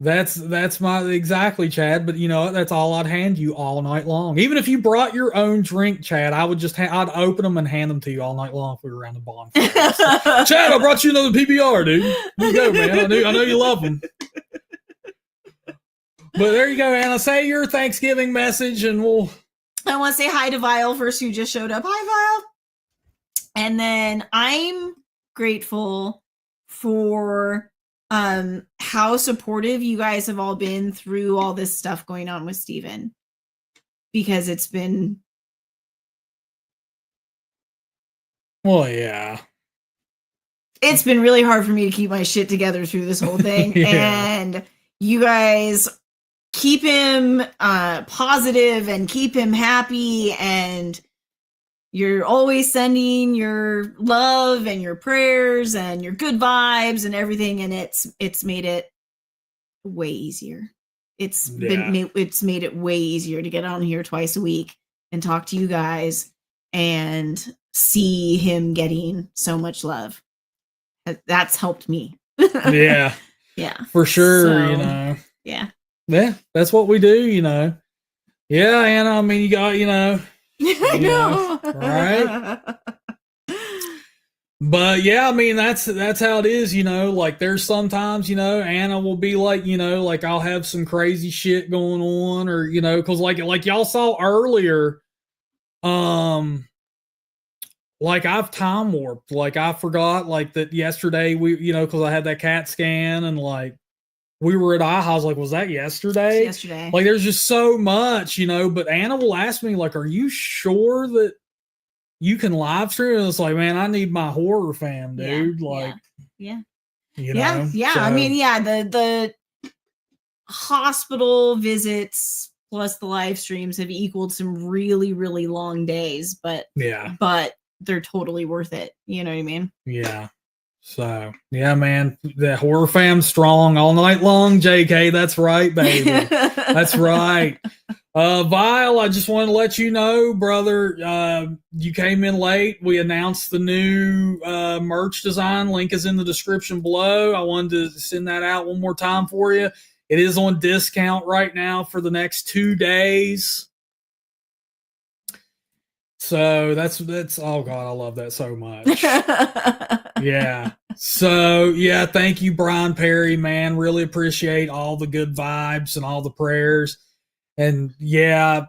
that's exactly, Chad. But that's all I'd hand you all night long. Even if you brought your own drink, Chad, I would just I'd open them and hand them to you all night long if we were around the bonfire. So, Chad, I brought you another PBR, dude. There you go, man. I know you love them. But there you go, Anna. Say your Thanksgiving message, and I want to say hi to Vile first, who just showed up. Hi, Vile. And then I'm grateful for how supportive you guys have all been through all this stuff going on with Steven, because it's been it's been really hard for me to keep my shit together through this whole thing. And you guys keep him positive and keep him happy, and you're always sending your love and your prayers and your good vibes and everything, and it's made it way easier. It's made it way easier to get on here twice a week and talk to you guys and see him getting so much love. That's helped me. Yeah, for sure. So, yeah, that's what we do. Yeah, Anna. I mean, you got I know. Right? But yeah, I mean, that's how it is, like there's sometimes, Anna will be like, like I'll have some crazy shit going on, or, cause like y'all saw earlier, like I've time warped, like I forgot like that yesterday we, cause I had that CAT scan and like we were at I was like, was that yesterday? Yesterday. Like there's just so much, but Anna will ask me like, are you sure that you can live stream? And it's like, man, I need my HorrorFam, dude. Yeah. So. I mean, the hospital visits plus the live streams have equaled some really, really long days, but they're totally worth it. You know what I mean? Yeah. So, yeah, man, the HorrorFam strong all night long, JK. That's right, baby. That's right. Vile, I just want to let you know, brother, you came in late. We announced the new merch design. Link is in the description below. I wanted to send that out one more time for you. It is on discount right now for the next 2 days. So that's oh God, I love that so much. Yeah. So yeah, thank you, Brian Perry, man. Really appreciate all the good vibes and all the prayers. And yeah,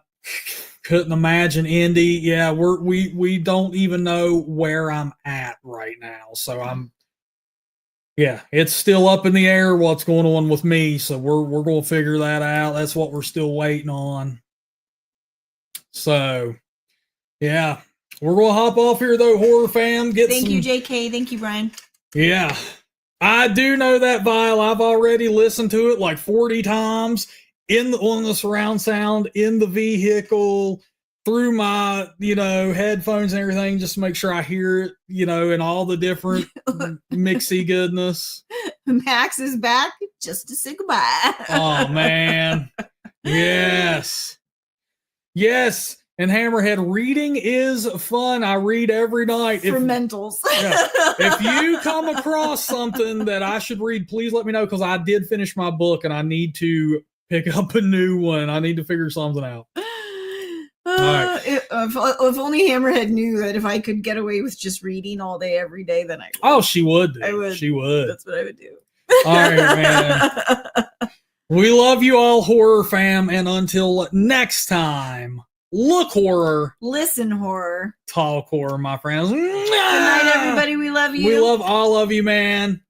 couldn't imagine Indy. Yeah, we don't even know where I'm at right now. So yeah, it's still up in the air what's going on with me. So we're gonna figure that out. That's what we're still waiting on. So yeah. We're gonna hop off here though, horror fam. Thank you, JK. Thank you, Brian. Yeah. I do know that vial. I've already listened to it like 40 times on the surround sound in the vehicle through my, headphones and everything, just to make sure I hear it, in all the different mixy goodness. Max is back just to say goodbye. Oh man. Yes. Yes. And Hammerhead, reading is fun. I read every night. For mentals. If you come across something that I should read, please let me know, because I did finish my book and I need to pick up a new one. I need to figure something out. Right. If only Hammerhead knew that if I could get away with just reading all day, every day, then I would. Oh, she would. I would. She would. That's what I would do. All right, man. We love you all, horror fam. And until next time, look horror. Listen horror. Talk horror, my friends. Good night, everybody. We love you. We love all of you, man.